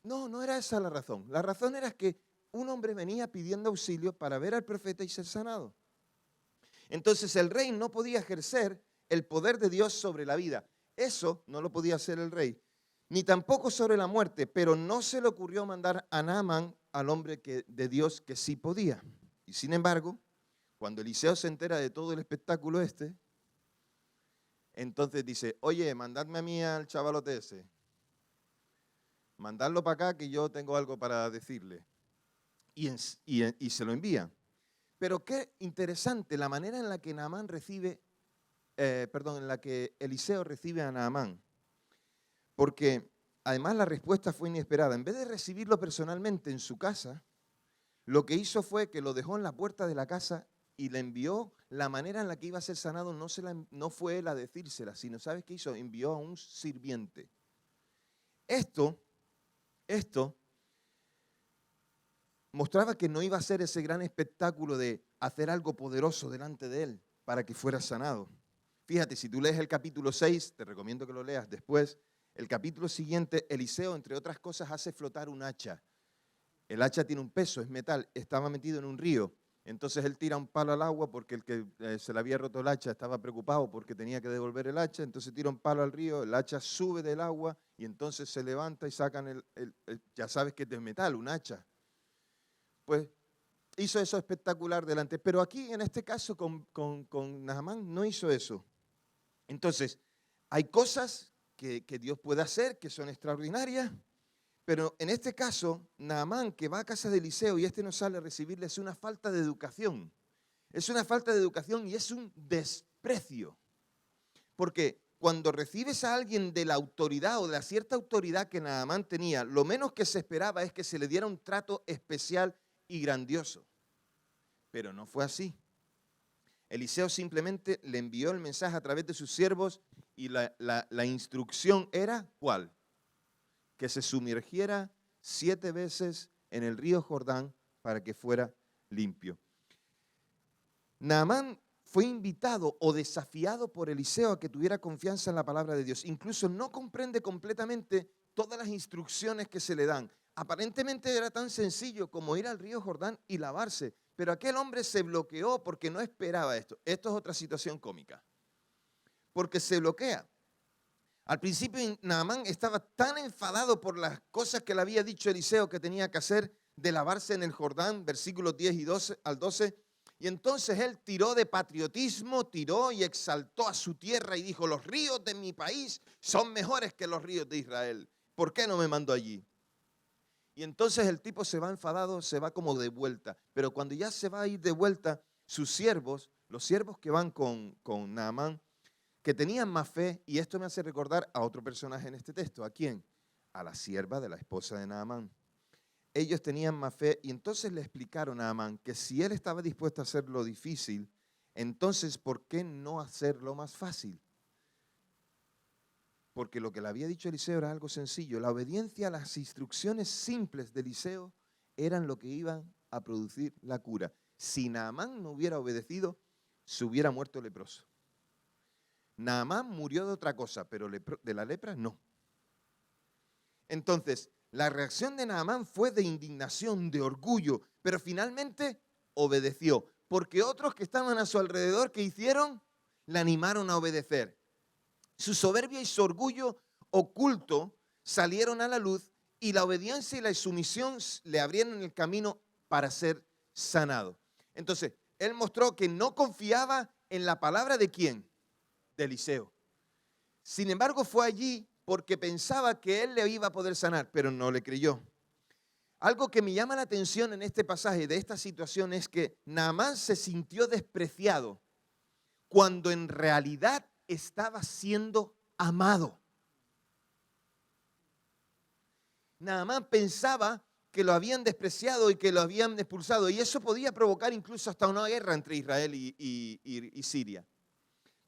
No era esa la razón. La razón era que un hombre venía pidiendo auxilio para ver al profeta y ser sanado. Entonces el rey no podía ejercer el poder de Dios sobre la vida. Eso no lo podía hacer el rey. Ni tampoco sobre la muerte, pero no se le ocurrió mandar a Naamán al hombre de Dios que sí podía. Y sin embargo, cuando Eliseo se entera de todo el espectáculo Entonces dice, oye, mandadme a mí al chavalote ese. Mandadlo para acá que yo tengo algo para decirle. Y se lo envía. Pero qué interesante la manera en la que Naamán recibe, en la que Eliseo recibe a Naamán. Porque además la respuesta fue inesperada. En vez de recibirlo personalmente en su casa, lo que hizo fue que lo dejó en la puerta de la casa y le envió la manera en la que iba a ser sanado. No fue él a decírsela, sino ¿sabes qué hizo? Envió a un sirviente. Esto mostraba que no iba a ser ese gran espectáculo de hacer algo poderoso delante de él para que fuera sanado. Fíjate, si tú lees el capítulo 6, te recomiendo que lo leas después, el capítulo siguiente, Eliseo, entre otras cosas, hace flotar un hacha. El hacha tiene un peso, es metal, estaba metido en un río. Entonces él tira un palo al agua porque el que se le había roto el hacha estaba preocupado porque tenía que devolver el hacha. Entonces tira un palo al río, el hacha sube del agua y entonces se levanta y sacan ya sabes que es de metal, un hacha. Pues hizo eso espectacular delante. Pero aquí, en este caso, con Naamán, no hizo eso. Entonces, hay cosas que Dios puede hacer que son extraordinarias, pero en este caso, Naamán, que va a casa de Eliseo y este no sale a recibirle, es una falta de educación. Es una falta de educación y es un desprecio. Porque cuando recibes a alguien de la autoridad o de la cierta autoridad que Naamán tenía, lo menos que se esperaba es que se le diera un trato especial y grandioso. Pero no fue así. Eliseo simplemente le envió el mensaje a través de sus siervos y la instrucción era, ¿cuál? Que se sumergiera 7 veces en el río Jordán para que fuera limpio. Naamán fue invitado o desafiado por Eliseo a que tuviera confianza en la palabra de Dios. Incluso no comprende completamente todas las instrucciones que se le dan. Aparentemente era tan sencillo como ir al río Jordán y lavarse, pero aquel hombre se bloqueó porque no esperaba esto. Esto es otra situación cómica, porque se bloquea. Al principio Naamán estaba tan enfadado por las cosas que le había dicho Eliseo que tenía que hacer de lavarse en el Jordán, versículos 10 y 12 al 12, y entonces él tiró de patriotismo, tiró y exaltó a su tierra y dijo, los ríos de mi país son mejores que los ríos de Israel. ¿Por qué no me mandó allí? Y entonces el tipo se va enfadado, se va como de vuelta. Pero cuando ya se va a ir de vuelta, sus siervos, los siervos que van con Naamán, que tenían más fe, y esto me hace recordar a otro personaje en este texto. ¿A quién? A la sierva de la esposa de Naamán. Ellos tenían más fe y entonces le explicaron a Naamán que si él estaba dispuesto a hacer lo difícil, entonces ¿por qué no hacerlo más fácil? Porque lo que le había dicho Eliseo era algo sencillo. La obediencia a las instrucciones simples de Eliseo eran lo que iban a producir la cura. Si Naamán no hubiera obedecido, se hubiera muerto leproso. Naamán murió de otra cosa, pero de la lepra no. Entonces, la reacción de Naamán fue de indignación, de orgullo, pero finalmente obedeció. Porque otros que estaban a su alrededor, ¿qué hicieron? Le animaron a obedecer. Su soberbia y su orgullo oculto salieron a la luz y la obediencia y la sumisión le abrieron el camino para ser sanado. Entonces, él mostró que no confiaba en la palabra de ¿quién? De Eliseo. Sin embargo, fue allí porque pensaba que él le iba a poder sanar, pero no le creyó. Algo que me llama la atención en este pasaje de esta situación es que Naamán se sintió despreciado cuando en realidad estaba siendo amado. Naamán pensaba que lo habían despreciado y que lo habían expulsado, y eso podía provocar incluso hasta una guerra entre Israel y Siria.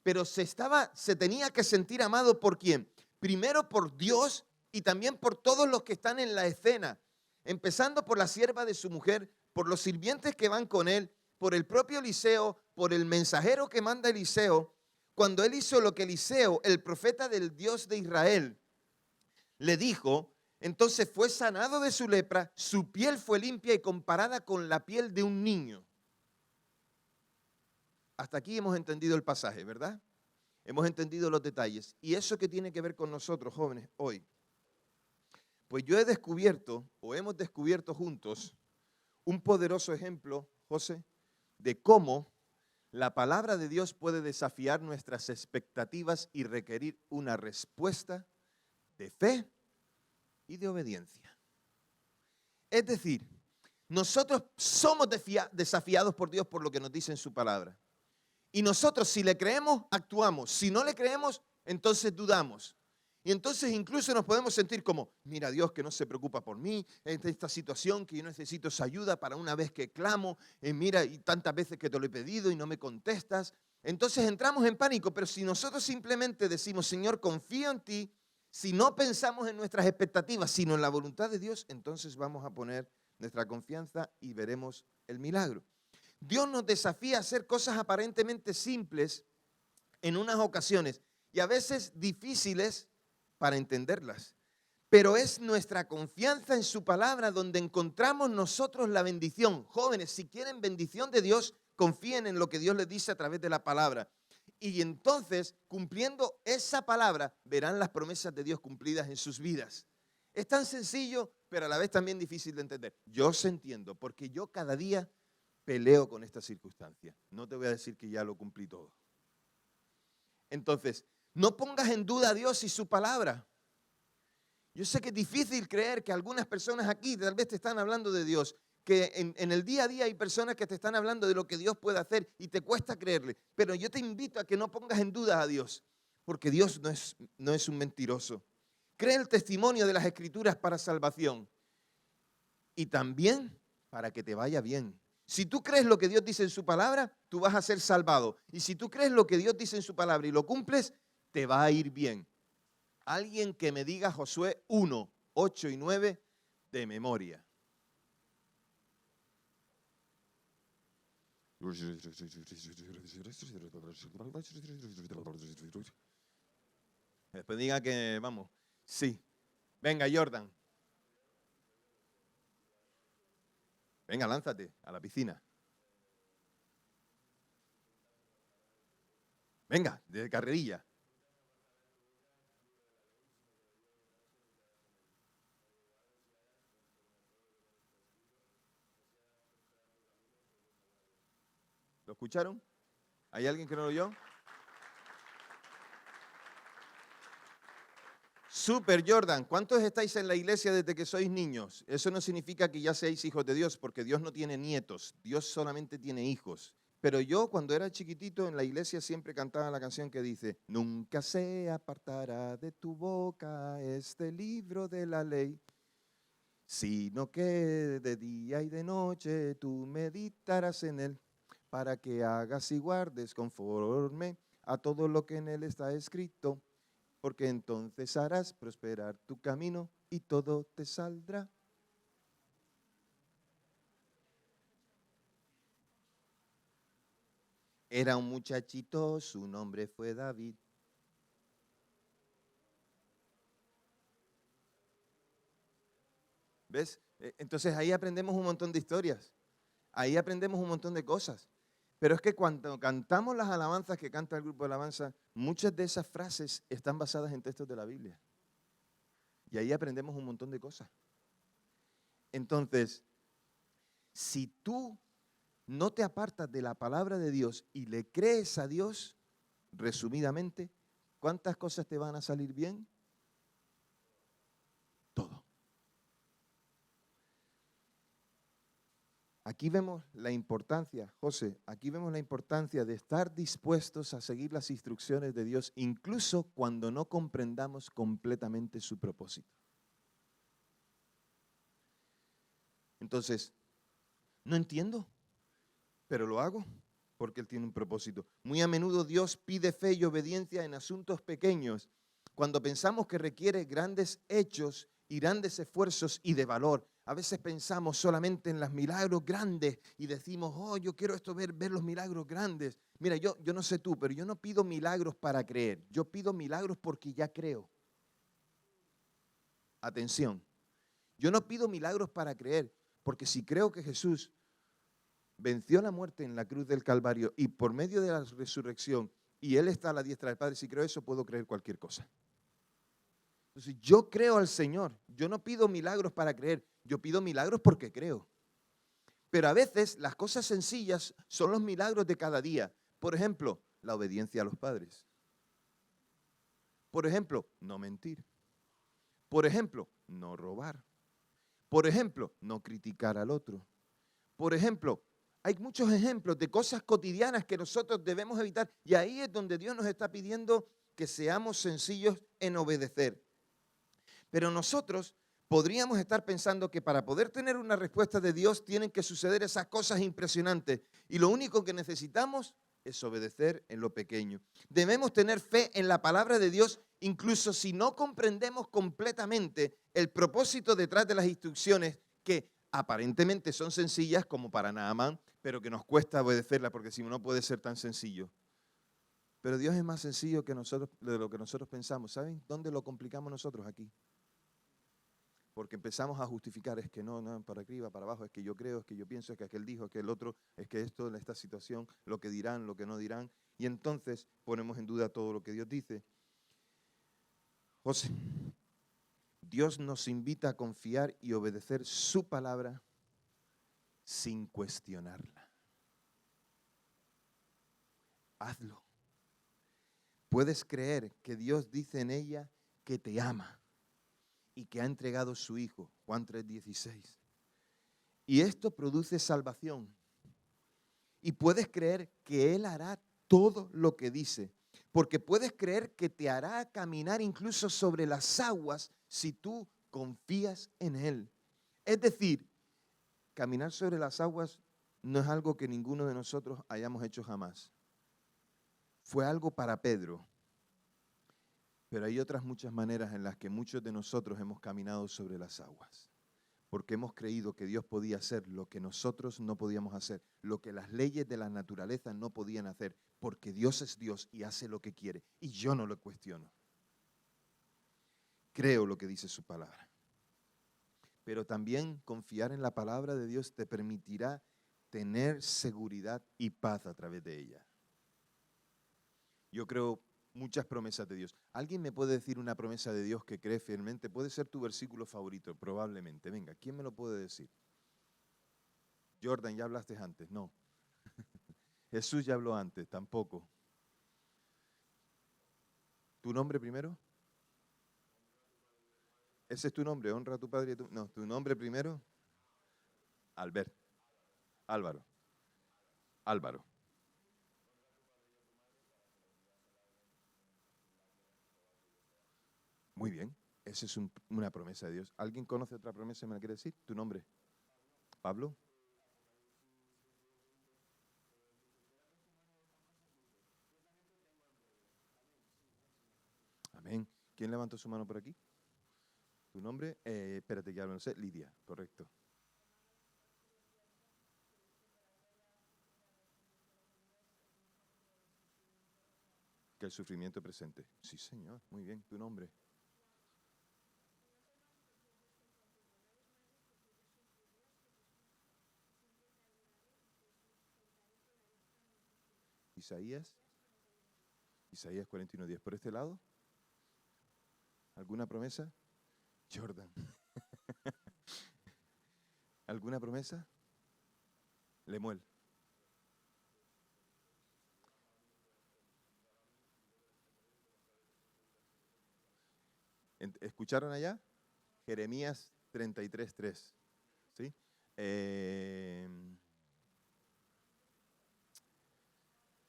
Pero se tenía que sentir amado ¿por quién? Primero por Dios y también por todos los que están en la escena, empezando por la sierva de su mujer, por los sirvientes que van con él, por el propio Eliseo, por el mensajero que manda Eliseo. Cuando él hizo lo que Eliseo, el profeta del Dios de Israel, le dijo, entonces fue sanado de su lepra, su piel fue limpia y comparada con la piel de un niño. Hasta aquí hemos entendido el pasaje, ¿verdad? Hemos entendido los detalles. ¿Y eso qué tiene que ver con nosotros, jóvenes, hoy? Pues yo he descubierto, o hemos descubierto juntos, un poderoso ejemplo, José, de cómo La palabra de Dios puede desafiar nuestras expectativas y requerir una respuesta de fe y de obediencia. Es decir, nosotros somos desafiados por Dios por lo que nos dice en su palabra. Y nosotros, si le creemos, actuamos. Si no le creemos, entonces dudamos. Y entonces incluso nos podemos sentir como, mira Dios que no se preocupa por mí, en esta situación que yo necesito su ayuda para una vez que clamo, mira, y tantas veces que te lo he pedido y no me contestas. Entonces entramos en pánico, pero si nosotros simplemente decimos, Señor, confío en ti, si no pensamos en nuestras expectativas, sino en la voluntad de Dios, entonces vamos a poner nuestra confianza y veremos el milagro. Dios nos desafía a hacer cosas aparentemente simples en unas ocasiones y a veces difíciles para entenderlas. Pero es nuestra confianza en su palabra donde encontramos nosotros la bendición. Jóvenes, si quieren bendición de Dios, confíen en lo que Dios les dice a través de la palabra. Y entonces, cumpliendo esa palabra, verán las promesas de Dios cumplidas en sus vidas. Es tan sencillo, pero a la vez también difícil de entender. Yo se entiendo, porque yo cada día peleo con esta circunstancia. No te voy a decir que ya lo cumplí todo. Entonces, no pongas en duda a Dios y su palabra. Yo sé que es difícil creer que algunas personas aquí tal vez te están hablando de Dios, que en el día a día hay personas que te están hablando de lo que Dios puede hacer y te cuesta creerle. Pero yo te invito a que no pongas en duda a Dios, porque Dios no es un mentiroso. Cree el testimonio de las Escrituras para salvación y también para que te vaya bien. Si tú crees lo que Dios dice en su palabra, tú vas a ser salvado. Y si tú crees lo que Dios dice en su palabra y lo cumples, te va a ir bien. Alguien que me diga Josué 1, 8 y 9 de memoria. Después diga que vamos. Sí. Venga, Jordan. Venga, lánzate a la piscina. Venga, de carrerilla. ¿Lo escucharon? ¿Hay alguien que no lo oyó? Super Jordan, ¿cuántos estáis en la iglesia desde que sois niños? Eso no significa que ya seáis hijos de Dios, porque Dios no tiene nietos, Dios solamente tiene hijos. Pero yo cuando era chiquitito en la iglesia siempre cantaba la canción que dice, nunca se apartará de tu boca este libro de la ley, sino que de día y de noche tú meditarás en él, para que hagas y guardes conforme a todo lo que en él está escrito, porque entonces harás prosperar tu camino y todo te saldrá. Era un muchachito, su nombre fue David. ¿Ves? Entonces ahí aprendemos un montón de historias, ahí aprendemos un montón de cosas. Pero es que cuando cantamos las alabanzas que canta el grupo de alabanza, muchas de esas frases están basadas en textos de la Biblia. Y ahí aprendemos un montón de cosas. Entonces, si tú no te apartas de la palabra de Dios y le crees a Dios, resumidamente, ¿cuántas cosas te van a salir bien? Todo. Aquí vemos la importancia, José, aquí vemos la importancia de estar dispuestos a seguir las instrucciones de Dios, incluso cuando no comprendamos completamente su propósito. Entonces, no entiendo, pero lo hago porque Él tiene un propósito. Muy a menudo Dios pide fe y obediencia en asuntos pequeños, cuando pensamos que requiere grandes hechos y grandes esfuerzos y de valor. A veces pensamos solamente en los milagros grandes y decimos, oh, yo quiero ver los milagros grandes. Mira, yo no sé tú, pero yo no pido milagros para creer. Yo pido milagros porque ya creo. Atención, yo no pido milagros para creer, porque si creo que Jesús venció la muerte en la cruz del Calvario y por medio de la resurrección, y Él está a la diestra del Padre, si creo eso, puedo creer cualquier cosa. Entonces, yo creo al Señor. Yo no pido milagros para creer. Yo pido milagros porque creo. Pero a veces las cosas sencillas son los milagros de cada día. Por ejemplo, la obediencia a los padres. Por ejemplo, no mentir. Por ejemplo, no robar. Por ejemplo, no criticar al otro. Por ejemplo, hay muchos ejemplos de cosas cotidianas que nosotros debemos evitar. Y ahí es donde Dios nos está pidiendo que seamos sencillos en obedecer. Pero nosotros podríamos estar pensando que para poder tener una respuesta de Dios tienen que suceder esas cosas impresionantes. Y lo único que necesitamos es obedecer en lo pequeño. Debemos tener fe en la palabra de Dios, incluso si no comprendemos completamente el propósito detrás de las instrucciones que aparentemente son sencillas como para Naamán, pero que nos cuesta obedecerlas porque si no, no puede ser tan sencillo. Pero Dios es más sencillo que nosotros, de lo que nosotros pensamos. ¿Saben dónde lo complicamos nosotros aquí? Porque empezamos a justificar, es que no, para arriba, para abajo, es que yo creo, es que yo pienso, es que aquel dijo, es que el otro, es que esto, en esta situación, lo que dirán, lo que no dirán, y entonces ponemos en duda todo lo que Dios dice. José, Dios nos invita a confiar y obedecer su palabra sin cuestionarla. Hazlo. Puedes creer que Dios dice en ella que te ama y que ha entregado su Hijo, Juan 3:16. Y esto produce salvación. Y puedes creer que Él hará todo lo que dice, porque puedes creer que te hará caminar incluso sobre las aguas si tú confías en Él. Es decir, caminar sobre las aguas no es algo que ninguno de nosotros hayamos hecho jamás. Fue algo para Pedro. Pero hay otras muchas maneras en las que muchos de nosotros hemos caminado sobre las aguas. Porque hemos creído que Dios podía hacer lo que nosotros no podíamos hacer, lo que las leyes de la naturaleza no podían hacer, porque Dios es Dios y hace lo que quiere. Y yo no lo cuestiono. Creo lo que dice su palabra. Pero también confiar en la palabra de Dios te permitirá tener seguridad y paz a través de ella. Yo creo muchas promesas de Dios. ¿Alguien me puede decir una promesa de Dios que cree fielmente? Puede ser tu versículo favorito, probablemente. Venga, ¿quién me lo puede decir? Jordan, ya hablaste antes. No. Jesús ya habló antes, tampoco. ¿Tu nombre primero? Ese es tu nombre, honra a tu padre y a tu... No, ¿tu nombre primero? Albert. Álvaro. Álvaro. Muy bien, esa es una promesa de Dios. ¿Alguien conoce otra promesa y me la quiere decir? ¿Tu nombre? ¿Pablo? Amén. ¿Quién levantó su mano por aquí? ¿Tu nombre? Espérate, ya no sé. Lidia, correcto. Que el sufrimiento presente. Sí, Señor. Muy bien. ¿Tu nombre? Isaías. Isaías 41:10. ¿Por este lado? ¿Alguna promesa? Jordan. ¿Alguna promesa? Lemuel. ¿Escucharon allá? Jeremías 33:3. ¿Sí?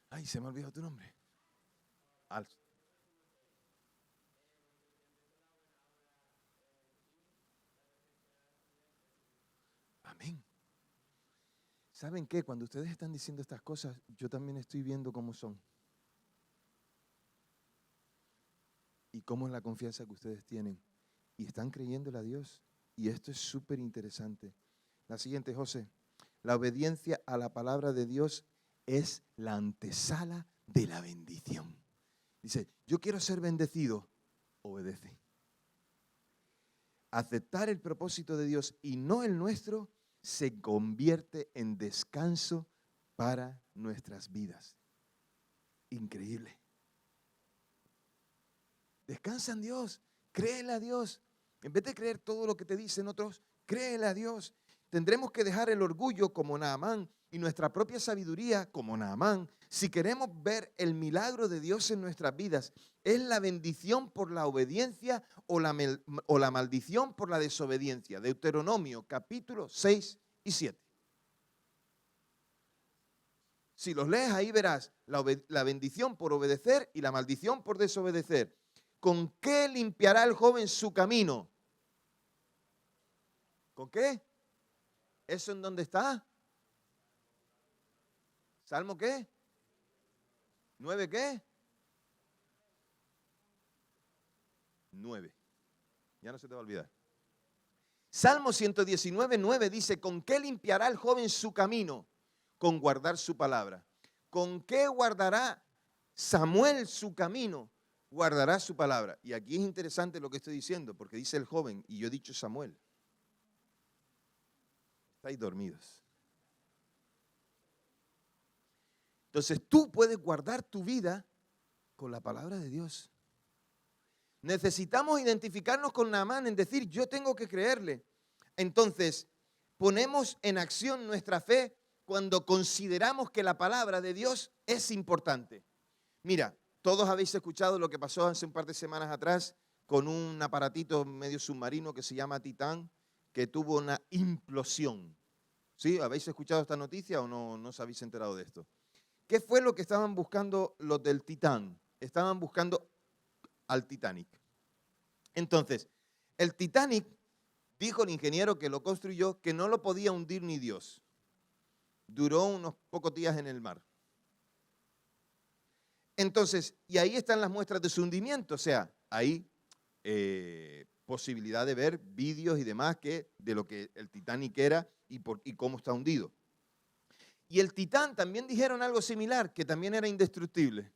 Ay, se me ha olvidado tu nombre. Amén. ¿Saben qué? Cuando ustedes están diciendo estas cosas, yo también estoy viendo cómo son. Y cómo es la confianza que ustedes tienen. Y están creyéndole a Dios. Y esto es súper interesante. La siguiente, José. La obediencia a la palabra de Dios es la antesala de la bendición. Dice, yo quiero ser bendecido. Obedece. Aceptar el propósito de Dios y no el nuestro se convierte en descanso para nuestras vidas. Increíble. Descansa en Dios, créele a Dios. En vez de creer todo lo que te dicen otros, créele a Dios. Tendremos que dejar el orgullo como Naamán y nuestra propia sabiduría, como Naamán, si queremos ver el milagro de Dios en nuestras vidas, ¿es la bendición por la obediencia o la maldición por la desobediencia? Deuteronomio capítulo 6 y 7. Si los lees ahí verás la bendición por obedecer y la maldición por desobedecer. ¿Con qué limpiará el joven su camino? ¿Con qué? ¿Eso en dónde está? ¿Salmo qué? ¿9 qué? 9. Ya no se te va a olvidar. Salmo 119, 9 dice, ¿con qué limpiará el joven su camino? Con guardar su palabra. ¿Con qué guardará Samuel su camino? Guardará su palabra. Y aquí es interesante lo que estoy diciendo, porque dice el joven, y yo he dicho Samuel. Estáis dormidos. Entonces tú puedes guardar tu vida con la palabra de Dios. Necesitamos identificarnos con Naamán en decir, yo tengo que creerle. Entonces, ponemos en acción nuestra fe cuando consideramos que la palabra de Dios es importante. Mira, todos habéis escuchado lo que pasó hace un par de semanas atrás con un aparatito medio submarino que se llama Titán, que tuvo una implosión. ¿Sí? ¿Habéis escuchado esta noticia o no os habéis enterado de esto? ¿Qué fue lo que estaban buscando los del Titán? Estaban buscando al Titanic. Entonces, el Titanic, dijo el ingeniero que lo construyó, que no lo podía hundir ni Dios. Duró unos pocos días en el mar. Entonces, y ahí están las muestras de su hundimiento, o sea, hay posibilidad de ver vídeos y demás de lo que el Titanic era y cómo está hundido. Y el Titán también dijeron algo similar, que también era indestructible.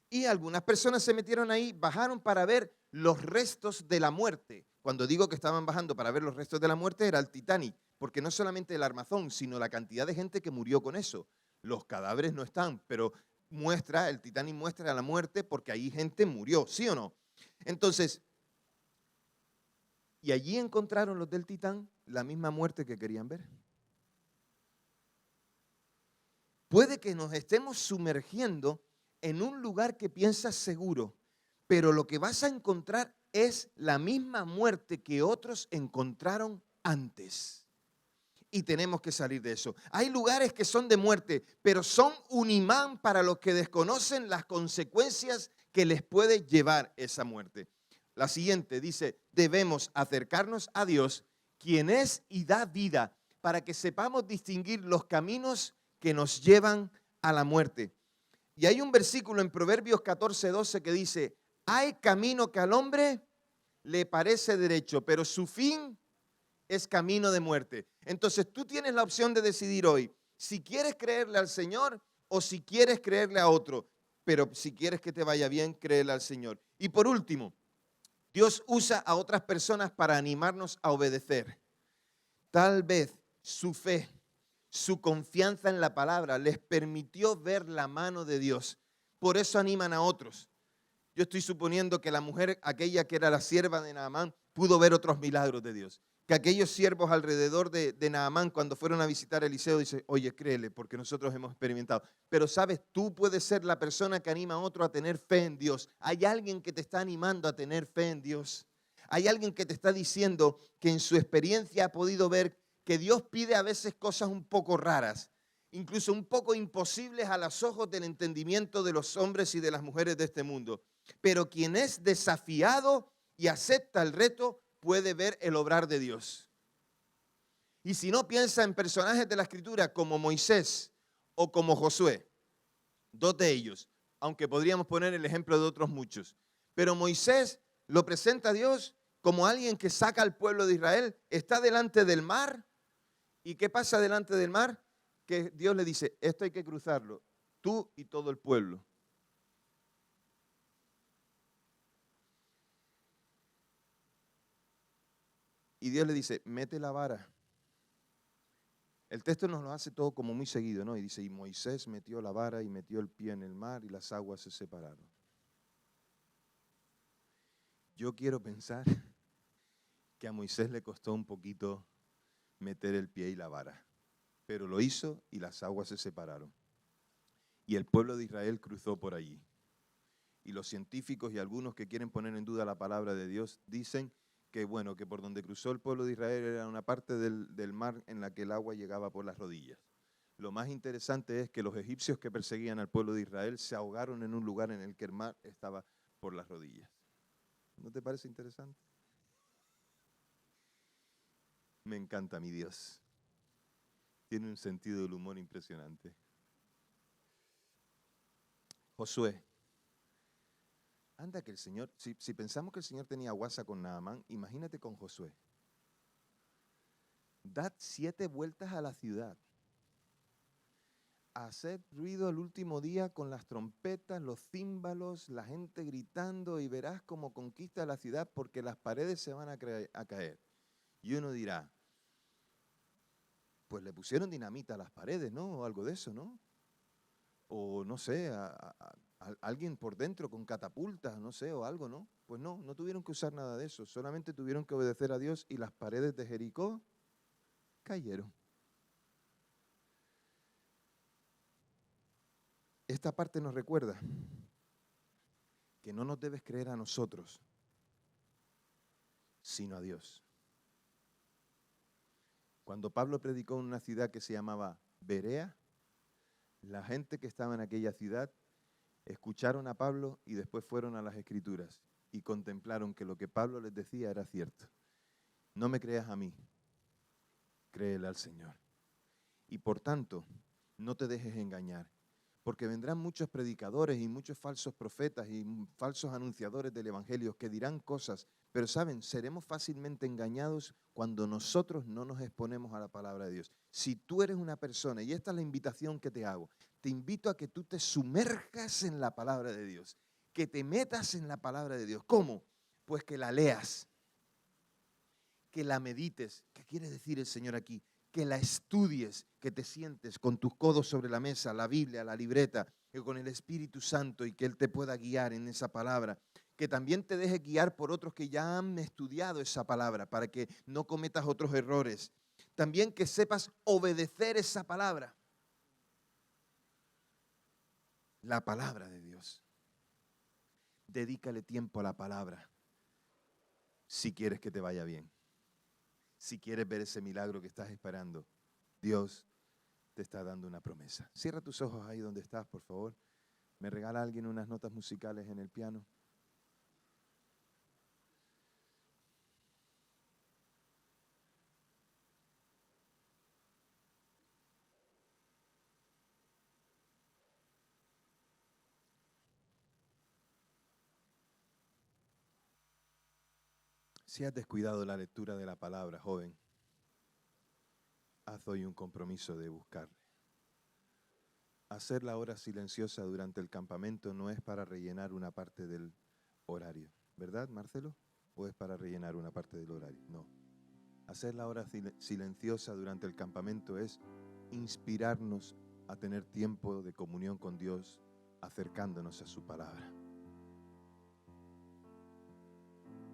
Y algunas personas se metieron ahí, bajaron para ver los restos de la muerte. Cuando digo que estaban bajando para ver los restos de la muerte, era el Titanic, porque no solamente el armazón, sino la cantidad de gente que murió con eso. Los cadáveres no están, pero el Titanic muestra la muerte porque ahí gente murió, ¿sí o no? Entonces, y allí encontraron los del Titán la misma muerte que querían ver. Puede que nos estemos sumergiendo en un lugar que piensas seguro, pero lo que vas a encontrar es la misma muerte que otros encontraron antes. Y tenemos que salir de eso. Hay lugares que son de muerte, pero son un imán para los que desconocen las consecuencias que les puede llevar esa muerte. La siguiente dice, debemos acercarnos a Dios, quien es y da vida, para que sepamos distinguir los caminos que nos llevan a la muerte. Y hay un versículo en Proverbios 14:12 que dice, hay camino que al hombre le parece derecho, pero su fin es camino de muerte. Entonces tú tienes la opción de decidir hoy si quieres creerle al Señor o si quieres creerle a otro. Pero si quieres que te vaya bien, créele al Señor. Y por último, Dios usa a otras personas para animarnos a obedecer. Tal vez su fe, su confianza en la palabra les permitió ver la mano de Dios. Por eso animan a otros. Yo estoy suponiendo que la mujer, aquella que era la sierva de Naamán, pudo ver otros milagros de Dios. Que aquellos siervos alrededor de Naamán, cuando fueron a visitar a Eliseo, dicen, oye, créele, porque nosotros hemos experimentado. Pero sabes, tú puedes ser la persona que anima a otro a tener fe en Dios. Hay alguien que te está animando a tener fe en Dios. Hay alguien que te está diciendo que en su experiencia ha podido ver que Dios pide a veces cosas un poco raras, incluso un poco imposibles a los ojos del entendimiento de los hombres y de las mujeres de este mundo. Pero quien es desafiado y acepta el reto puede ver el obrar de Dios. Y si no, piensa en personajes de la Escritura como Moisés o como Josué, dos de ellos, aunque podríamos poner el ejemplo de otros muchos. Pero Moisés lo presenta a Dios como alguien que saca al pueblo de Israel, está delante del mar. ¿Y qué pasa delante del mar? Que Dios le dice, esto hay que cruzarlo, tú y todo el pueblo. Y Dios le dice, mete la vara. El texto nos lo hace todo como muy seguido, ¿no? Y dice, y Moisés metió la vara y metió el pie en el mar y las aguas se separaron. Yo quiero pensar que a Moisés le costó un poquito meter el pie y la vara. Pero lo hizo y las aguas se separaron. Y el pueblo de Israel cruzó por allí. Y los científicos y algunos que quieren poner en duda la palabra de Dios dicen que, bueno, que por donde cruzó el pueblo de Israel era una parte del mar en la que el agua llegaba por las rodillas. Lo más interesante es que los egipcios que perseguían al pueblo de Israel se ahogaron en un lugar en el que el mar estaba por las rodillas. ¿No te parece interesante? Me encanta mi Dios. Tiene un sentido del humor impresionante. Josué. Anda que el Señor, si pensamos que el Señor tenía guasa con Naamán, imagínate con Josué. Dad 7 vueltas a la ciudad. Haced ruido el último día con las trompetas, los címbalos, la gente gritando y verás cómo conquista la ciudad porque las paredes se van a caer. Y uno dirá, pues le pusieron dinamita a las paredes, ¿no? O algo de eso, ¿no? O no sé, a alguien por dentro con catapultas, no sé, o algo, ¿no? Pues no, no tuvieron que usar nada de eso, solamente tuvieron que obedecer a Dios y las paredes de Jericó cayeron. Esta parte nos recuerda que no nos debes creer a nosotros, sino a Dios. Cuando Pablo predicó en una ciudad que se llamaba Berea, la gente que estaba en aquella ciudad escucharon a Pablo y después fueron a las Escrituras y contemplaron que lo que Pablo les decía era cierto. No me creas a mí, créele al Señor. Y por tanto, no te dejes engañar, porque vendrán muchos predicadores y muchos falsos profetas y falsos anunciadores del Evangelio que dirán cosas, pero saben, seremos fácilmente engañados cuando nosotros no nos exponemos a la palabra de Dios. Si tú eres una persona, y esta es la invitación que te hago, te invito a que tú te sumerjas en la palabra de Dios, que te metas en la palabra de Dios. ¿Cómo? Pues que la leas, que la medites. ¿Qué quiere decir el Señor aquí? Que la estudies, que te sientes con tus codos sobre la mesa, la Biblia, la libreta, que con el Espíritu Santo y que Él te pueda guiar en esa palabra. Que también te deje guiar por otros que ya han estudiado esa palabra para que no cometas otros errores. También que sepas obedecer esa palabra. La palabra de Dios. Dedícale tiempo a la palabra si quieres que te vaya bien. Si quieres ver ese milagro que estás esperando, Dios te está dando una promesa. Cierra tus ojos ahí donde estás, por favor. ¿Me regala alguien unas notas musicales en el piano? Si has descuidado la lectura de la palabra, joven, haz hoy un compromiso de buscarle. Hacer la hora silenciosa durante el campamento no es para rellenar una parte del horario, ¿verdad, Marcelo? ¿O es para rellenar una parte del horario? No. Hacer la hora silenciosa durante el campamento es inspirarnos a tener tiempo de comunión con Dios, acercándonos a su palabra.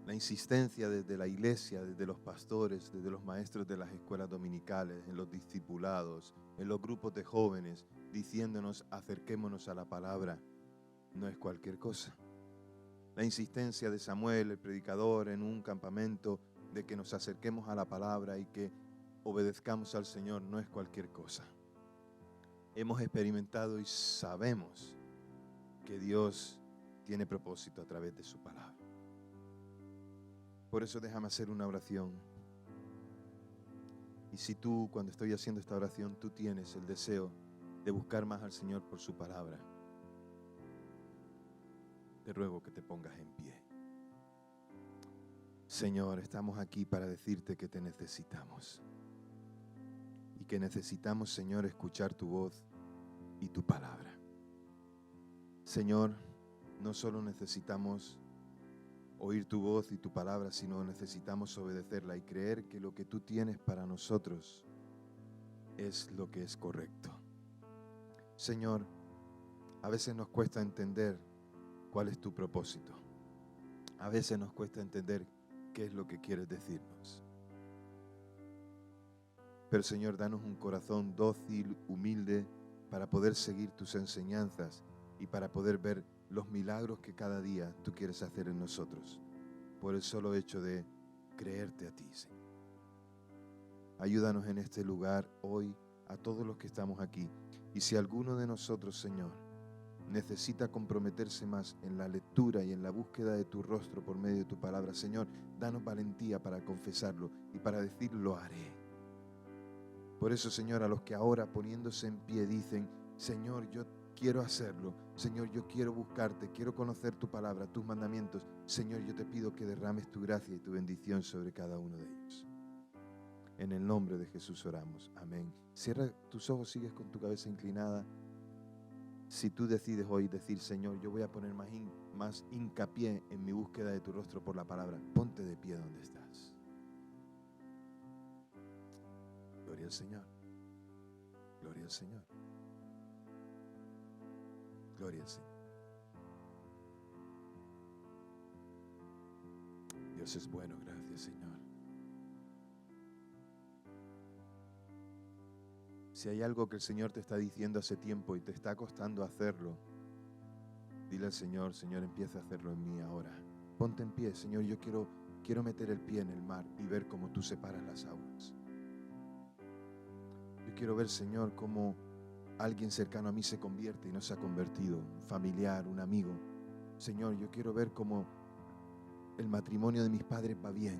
La insistencia desde la iglesia, desde los pastores, desde los maestros de las escuelas dominicales, en los discipulados, en los grupos de jóvenes, diciéndonos acerquémonos a la palabra, no es cualquier cosa. La insistencia de Samuel, el predicador, en un campamento, de que nos acerquemos a la palabra y que obedezcamos al Señor, no es cualquier cosa. Hemos experimentado y sabemos que Dios tiene propósito a través de su palabra. Por eso déjame hacer una oración. Y si tú, cuando estoy haciendo esta oración, tú tienes el deseo de buscar más al Señor por su palabra, te ruego que te pongas en pie. Señor, estamos aquí para decirte que te necesitamos. Y que necesitamos, Señor, escuchar tu voz y tu palabra. Señor, no solo necesitamos oír tu voz y tu palabra, sino necesitamos obedecerla y creer que lo que tú tienes para nosotros es lo que es correcto. Señor, a veces nos cuesta entender cuál es tu propósito. A veces nos cuesta entender qué es lo que quieres decirnos. Pero Señor, danos un corazón dócil, humilde, para poder seguir tus enseñanzas y para poder ver los milagros que cada día tú quieres hacer en nosotros, por el solo hecho de creerte a ti, Señor. Ayúdanos en este lugar hoy a todos los que estamos aquí. Y si alguno de nosotros, Señor, necesita comprometerse más en la lectura y en la búsqueda de tu rostro por medio de tu palabra, Señor, danos valentía para confesarlo y para decir, lo haré. Por eso, Señor, a los que ahora poniéndose en pie dicen, Señor, yo quiero hacerlo. Señor, yo quiero buscarte, quiero conocer tu palabra, tus mandamientos. Señor, yo te pido que derrames tu gracia y tu bendición sobre cada uno de ellos. En el nombre de Jesús oramos. Amén. Cierra tus ojos, sigues con tu cabeza inclinada. Si tú decides hoy decir, Señor, yo voy a poner más hincapié en mi búsqueda de tu rostro por la palabra, ponte de pie donde estás. Gloria al Señor. Gloria al Señor. Gloria al Señor. Dios es bueno, gracias, Señor. Si hay algo que el Señor te está diciendo hace tiempo y te está costando hacerlo, dile al Señor, Señor, empieza a hacerlo en mí ahora. Ponte en pie, Señor, yo quiero meter el pie en el mar y ver cómo tú separas las aguas. Yo quiero ver, Señor, cómo alguien cercano a mí se convierte y no se ha convertido, un familiar, un amigo. Señor, yo quiero ver cómo el matrimonio de mis padres va bien,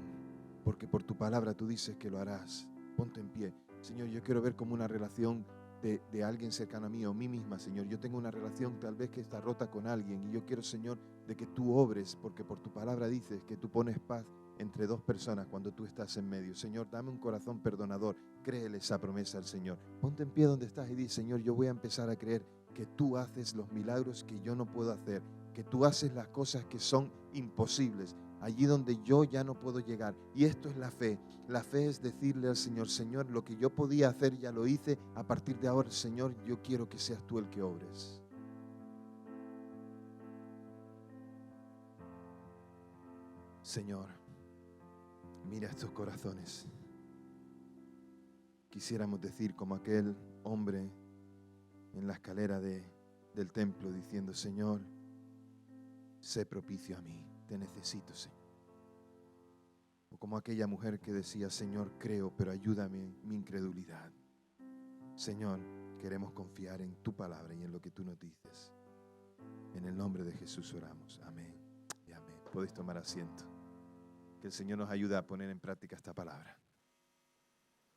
porque por tu palabra tú dices que lo harás. Ponte en pie. Señor, yo quiero ver como una relación de alguien cercano a mí o mí misma, Señor. Yo tengo una relación tal vez que está rota con alguien y yo quiero, Señor, de que tú obres, porque por tu palabra dices que tú pones paz entre dos personas cuando tú estás en medio. Señor, dame un corazón perdonador. Créele esa promesa al Señor. Ponte en pie donde estás y di, Señor, yo voy a empezar a creer que tú haces los milagros que yo no puedo hacer, que tú haces las cosas que son imposibles, allí donde yo ya no puedo llegar. Y esto es la fe. La fe es decirle al Señor, Señor, lo que yo podía hacer ya lo hice. A partir de ahora, Señor, yo quiero que seas tú el que obres. Señor, mira estos corazones. Quisiéramos decir como aquel hombre en la escalera del templo diciendo, Señor, sé propicio a mí, te necesito, Señor. O como aquella mujer que decía, Señor, creo, pero ayúdame en mi incredulidad. Señor, queremos confiar en tu palabra y en lo que tú nos dices. En el nombre de Jesús oramos. Amén y amén. Podéis tomar asiento. Que el Señor nos ayude a poner en práctica esta palabra.